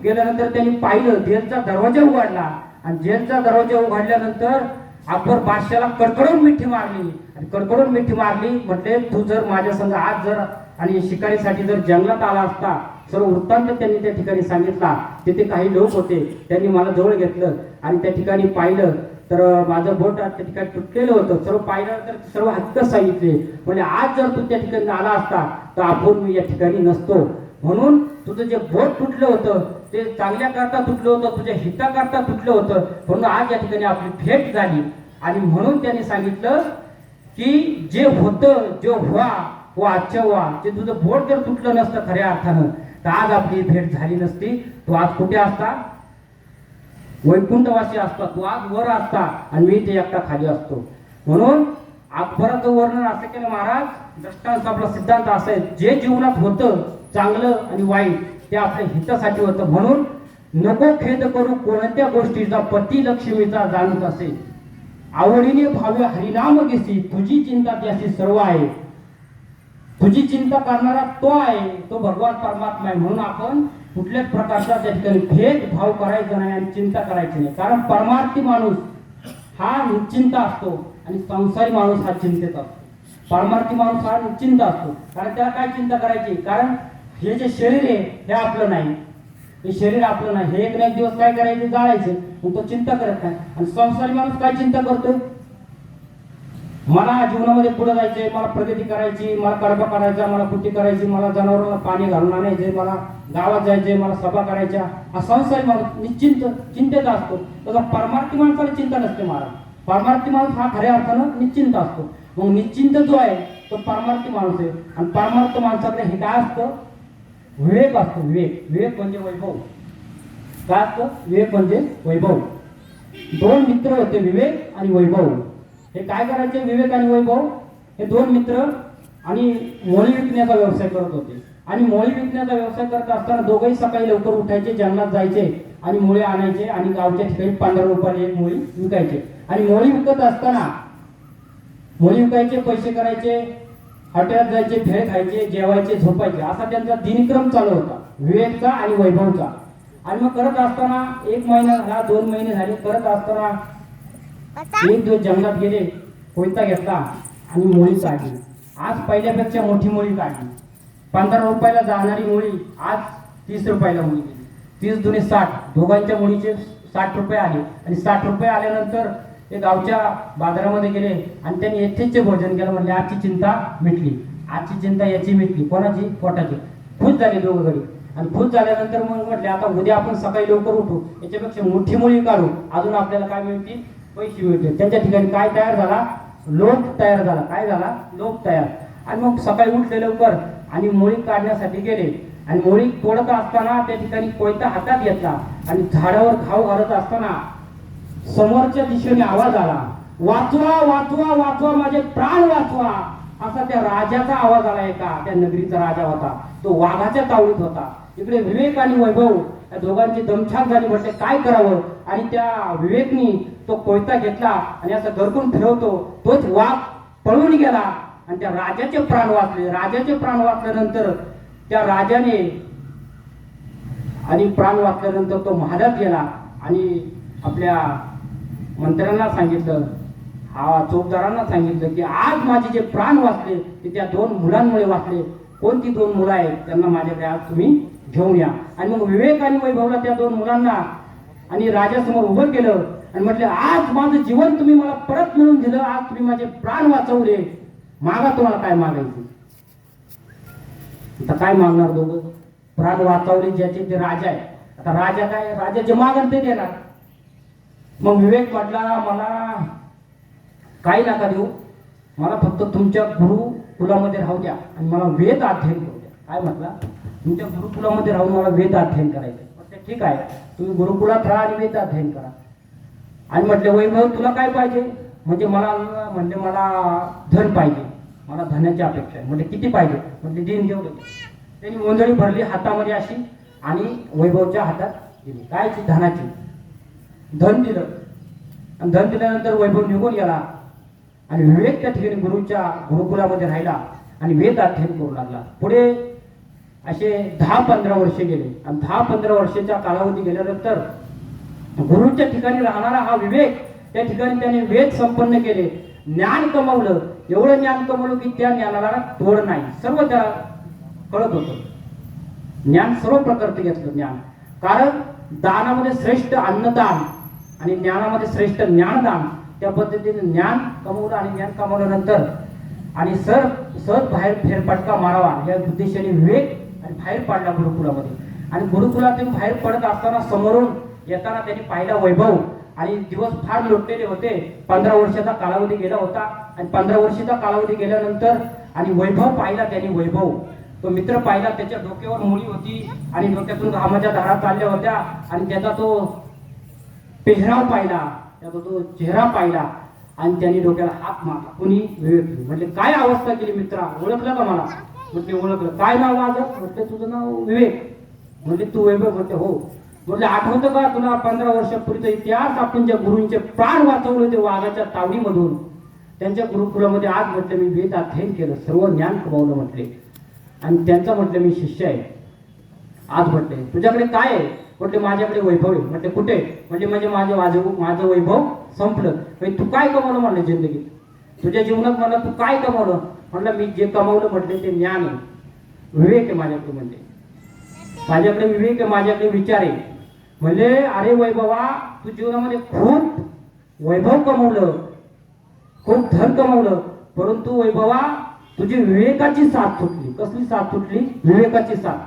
Speaker 1: गेल्यानंतर त्यांनी पाहिलं, जेलचा दरवाजा उघडला. आणि जेलचा दरवाजा उघडल्यानंतर अकबर बादशाला कडकडून मिठी मारली. आणि कडकडून मिठी मारली म्हटले तू जर माझ्या संग आज जर आणि शिकारीसाठी जर जंगलात आला असता, सर्व वृत्तांत त्यांनी त्या ठिकाणी सांगितला. तिथे काही लोक होते, त्यांनी मला जवळ घेतलं आणि त्या ठिकाणी पाहिलं तर माझं बोट त्या ठिकाणी तुटलेलं होतं. सर्व पाहिलं तर सर्व हक्क सांगितले. म्हणजे आज जर तू त्या ठिकाणी आला असता तर आपण मी या ठिकाणी नसतो. म्हणून तुझं जे बोट तुटलं होतं ते चांगल्या करता तुटलं होतं, तुझ्या हिताकरता तुटलं होतं, म्हणून आज या ठिकाणी आपली भेट झाली. आणि म्हणून त्यांनी सांगितलं की जे होतं जे व्हा व आजच्या व्हा, जे तुझं बोट जर तुटलं नसतं खऱ्या अर्थानं तर आज आपली भेट झाली नसती. तू आज कुठे असता, वैकुंठवासी असता, तू आज वर असता आणि मी ते एकटा खाली असतो. म्हणून अकबराचं वर्णन असं केलं महाराज. दृष्टांत आपला सिद्धांत असा आहे, जे जीवनात होतं चांगलं आणि वाईट ते आपल्या हितासाठी होतं. म्हणून नको खेद करू कोणत्या गोष्टीचा पती लक्ष्मीचा जाणत असे, आवडीने भावे हरिनाम घेसी, तुझी चिंता त्याची सर्व आहे. तुझी चिंता करणारा तो आहे, तो भगवान परमात्मा आहे. म्हणून आपण कुठल्याच प्रकारचा त्या ठिकाणी भेदभाव करायचा नाही आणि चिंता करायची नाही. कारण परमार्थी माणूस हा निश्चिंत असतो आणि संसारी माणूस हा चिंतेत असतो. परमार्थी माणूस हा निश्चिंत असतो, कारण त्याला काय चिंता करायची, कारण हे जे शरीर आहे हे आपलं नाही, हे शरीर आपलं नाही. हे एक ना एक दिवस काय करायचे, जाळायचे. मग तो चिंता करत नाही. आणि संसारी माणूस काय चिंता करतो, मला जीवनामध्ये पुढे जायचंय, मला प्रगती करायची, मला कडबा करायचा, मला कुटी करायची, मला जनावरांना पाणी घालून आणायचे, मला गावात जायचंय, मला सभा करायच्या. हा संसारी माणूस निश्चिंत चिंतेत असतो. तसा परमार्थी माणसाला चिंता नसते महाराज. परमार्थी माणूस हा खऱ्या अर्थानं निश्चिंत असतो. मग निश्चिंत जो आहे तो परमार्थी माणूस आहे. आणि परमार्थ माणसाकडे हे काय असतं, विवेक असतो. विवेक म्हणजे वैभव. काय असतं, विवेक म्हणजे वैभव. दोन मित्र होते, विवेक आणि वैभव. हे काय करायचे, विवेक आणि वैभव हे दोन मित्र आणि मोळी विकण्याचा व्यवसाय करत होते. आणि मोळी विकण्याचा व्यवसाय करत असताना दोघंही सकाळी लवकर उठायचे, जंगलात जायचे आणि मोळी आणायचे आणि गावच्या ठिकाणी 15 रुपयाला एक मोळी विकायचे. आणि मोळी विकत असताना मोळी विकायचे, पैसे करायचे, हॉटेलात जायचे, भेळ खायचे, जेवायचे, झोपायचे, असा त्यांचा दिनक्रम चालू होता, विवेकचा आणि वैभवचा. आणि मग करत असताना 1 महिना झाला, 2 महिने झाले, करत असताना एक दिवस जंगलात गेले, कोयता घेतला आणि मोळी काढली. आज पहिल्यापेक्षा मोठी मोळी काढली. 15 रुपयाला जाणारी मोळी आज 30 रुपयाला मोळी गेली. 30 दुने 60, दोघांच्या मोळीचे 60 रुपये आले. आणि 60 रुपये आल्यानंतर ते गावच्या बाजारामध्ये गेले आणि त्यांनी यथेच्छ भोजन केलं. म्हणजे आजची चिंता मिटली. आजची चिंता याची मिटली, कोणाची, पोटाची. खुश झाले दोघं घरी. आणि खुश झाल्यानंतर मग म्हटले आता उद्या आपण सकाळी लवकर उठू, याच्यापेक्षा मोठी मोळी काढू, अजून आपल्याला काय मिळतील, पैसे मिळतील. त्यांच्या ठिकाणी काय तयार झाला, लोभ तयार झाला. काय झाला, लोभ तयार. आणि मग सकाळी उठले लवकर आणि मोळी काढण्यासाठी गेले. आणि मोळी तोडत असताना त्या ठिकाणी कोयता हातात घेतला आणि झाडावर घाव घालत असताना समोरच्या दिशेने आवाज आला, वाचवा वाचवा वाचवा, माझे प्राण वाचवा. असा त्या राजाचा आवाज आला. एका त्या नगरीचा राजा होता, तो वाघाच्या तावडीत होता. इकडे विवेक आणि वैभव त्या दोघांची दमछाक झाली. म्हटले काय करावं, आणि त्या विवेकनी तो कोयता घेतला आणि असं गरकून फिरवतो, तोच वाघ पळून गेला आणि त्या राजाचे प्राण वाचले. राजाचे प्राण वाचल्यानंतर त्या राजाने आणि प्राण वाचल्यानंतर तो महालात गेला आणि आपल्या मंत्र्यांना सांगितलं, हा चौकदारांना सांगितलं की आज माझे जे प्राण वाचले ते त्या 2 मुलांमुळे वाचले. कोणती 2 मुलं आहेत त्यांना माझ्याकडे आज तुम्ही घेऊन या. आणि मग विवेक आणि वैभवला त्या 2 मुलांना आणि राजासमोर उभं केलं आणि म्हटले, आज माझं जीवन तुम्ही मला परत मिळवून दिलं, आज तुम्ही माझे प्राण वाचवले, मागा तुम्हाला काय मागायचं. आता काय मागणार दोघं, प्राण वाचवले ज्याचे ते राजा आहे. आता राजा काय, राजा जे मागेल ते देणार. मग विवेक म्हटला, मला काही नका देऊ, मला फक्त तुमच्या गुरुकुलामध्ये राहू द्या आणि मला वेद अध्ययन करू द्या. काय म्हटला, तुमच्या गुरुकुलामध्ये राहून मला वेद अध्ययन करायचं. म्हटलं ठीक आहे, तुम्ही गुरुकुलात राहा आणि वेद अध्ययन करा. आणि म्हटले, वैभव तुला काय पाहिजे, म्हणजे मला धन पाहिजे, मला धनाची अपेक्षा आहे. म्हणजे किती पाहिजे, म्हणजे दिन देऊ. त्यांनी ओंजळी भरली हातामध्ये अशी आणि वैभवच्या हातात दिली, काय धनाची. धन दिलं आणि धन दिल्यानंतर वैभव निघून गेला आणि विवेक त्या ठिकाणी गुरुकुलामध्ये राहिला आणि वेद अध्ययन करू लागला. पुढे असे 10-15 वर्षे गेले आणि 10-15 वर्षाच्या कालावधी गेल्यानंतर गुरुच्या ठिकाणी राहणारा हा विवेक त्या ठिकाणी त्याने वेद संपन्न केले, ज्ञान कमावलं. एवढं ज्ञान कमावलं की त्या ज्ञानाला तोड नाही, सर्व त्याला कळत होतं. ज्ञान सर्व प्रकारचे घेतलं ज्ञान, कारण दानामध्ये श्रेष्ठ अन्नदान आणि ज्ञानामध्ये श्रेष्ठ ज्ञानदान. त्या पद्धतीने ज्ञान कमवलं आणि ज्ञान कमावल्यानंतर आणि सहज बाहेर फेरफटका मारावा या उद्देशाने विवेक आणि बाहेर पडला गुरुकुलामध्ये. आणि गुरुकुलातून बाहेर पडत असताना समोरून येताना त्यांनी पाहिला वैभव आणि दिवस फार लोटलेले होते. 15 वर्षाचा कालावधी गेला होता आणि 15 वर्षाचा कालावधी गेल्यानंतर आणि वैभव पाहिला त्यांनी. वैभव तो मित्र पाहिला, त्याच्या डोक्यावर मुळी होती आणि डोक्यातून घामाच्या धारा चालल्या होत्या आणि त्याचा तो पेहराव पाहिला, त्याचा तो चेहरा पाहिला आणि त्यांनी डोक्याला हात मारला. कुणी, विवेक. म्हटले काय अवस्था केली मित्रा, ओळखलं का मला. म्हटले ओळखलं. काय नाव माझं, म्हटले तुझं नाव विवेक. म्हटले तू वैभव. म्हटले हो. म्हटले आठवतं का तुला 15 वर्षापूर्वीचा इतिहास, आपण ज्या गुरूंचे प्राण वाचवले ते वाघाच्या तावडीमधून, त्यांच्या गुरुकुलामध्ये आज म्हटलं मी वेद अध्ययन केलं, सर्व ज्ञान कमावलं म्हटले आणि त्यांचा म्हटलं मी शिष्य आहे. आज म्हटले तुझ्याकडे काय आहे, म्हटले माझ्याकडे वैभव आहे. म्हटले कुठे, म्हणजे माझं वैभव संपलं. तू काय कमावलं म्हणलं जिंदगीत, तुझ्या जीवनात मला तू काय कमावलं. म्हटलं मी जे कमावलं म्हटले ते ज्ञान आहे, विवेक आहे माझ्याकडे. म्हणजे माझ्याकडे विवेक आहे, माझ्याकडे विचार आहे. म्हणजे अरे वैभवा, तू जीवनामध्ये खूप वैभव कमवलं, खूप धन कमवलं, परंतु वैभवा तुझी विवेकाची साथ तुटली. कसली साथ तुटली, विवेकाची साथ.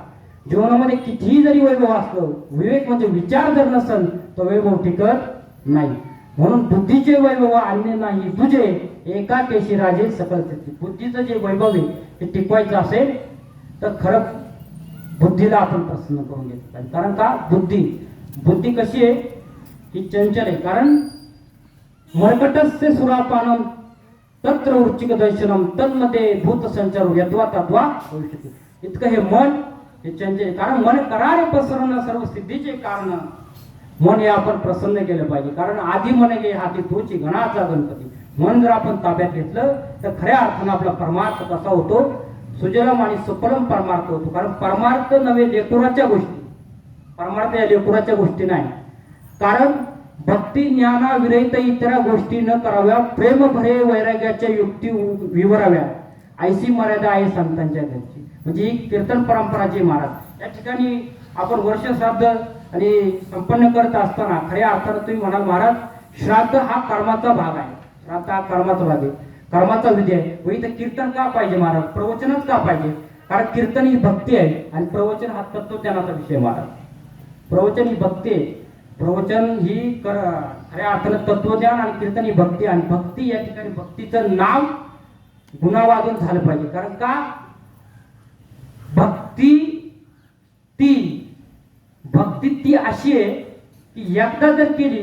Speaker 1: जीवनामध्ये कितीही जरी वैभव असलं, विवेक म्हणजे विचार जर नसेल तर वैभव टिकत नाही. म्हणून बुद्धीचे वैभव अन्य नाही तुझे, एका केशी राजे सकल सिद्धी. बुद्धीचं जे वैभव आहे ते टिकवायचं असेल तर खरं बुद्धीला आपण प्रसन्न करून घेतलं पाहिजे. कारण का, बुद्धी कशी आहे, ही चंचल आहे. कारण मर्कटस्य सुरापानम तत्र उच्चिक दर्शनम तन्मध्ये भूत संचार यद्वा तद्वा भविष्यति. इतकं हे मन हे चंचल आहे. कारण मन करारे पसरणं सर्व सिद्धीचे कारण. मन हे आपण प्रसन्न केलं पाहिजे. कारण आधी मन गे हाती तोची गणाचा गणपती. मन जर आपण ताब्यात घेतलं तर खऱ्या अर्थानं आपला परमार्थ कसा होतो, सुजलम आणि सुफलम परमार्थ होतो. कारण परमार्थ नव्हे लेकुराच्या गोष्टी, परमार्थ या लेकुराच्या गोष्टी नाही. कारण भक्ती ज्ञाना विरहित इतर गोष्टी न कराव्या, प्रेम भरे वैराग्याच्या युक्ती विवराव्या, ऐशी मर्यादा आहे संतांच्या घरची. म्हणजे ही कीर्तन परंपरा जी महाराज या ठिकाणी आपण वर्ष श्राद्ध आणि संपन्न करत असताना खऱ्या अर्थानं तुम्ही म्हणाल महाराज श्राद्ध हा कर्माचा भाग आहे, श्राद्ध हा कर्माचा भाग आहे, कर्माचा विधी आहे. व इथं कीर्तन का पाहिजे महाराज, प्रवचनच का पाहिजे. कारण कीर्तन ही भक्ती आहे आणि प्रवचन हा तत्वज्ञानाचा विषय महाराज. प्रवचन ही भक्ती आहे, प्रवचन ही खऱ्या अर्थानं तत्वज्ञान आणि कीर्तन ही भक्ती. आणि भक्ती या ठिकाणी भक्तीचं नाव गुणावादून झालं पाहिजे. कारण का, भक्ती ती अशी आहे की एकदा जर केली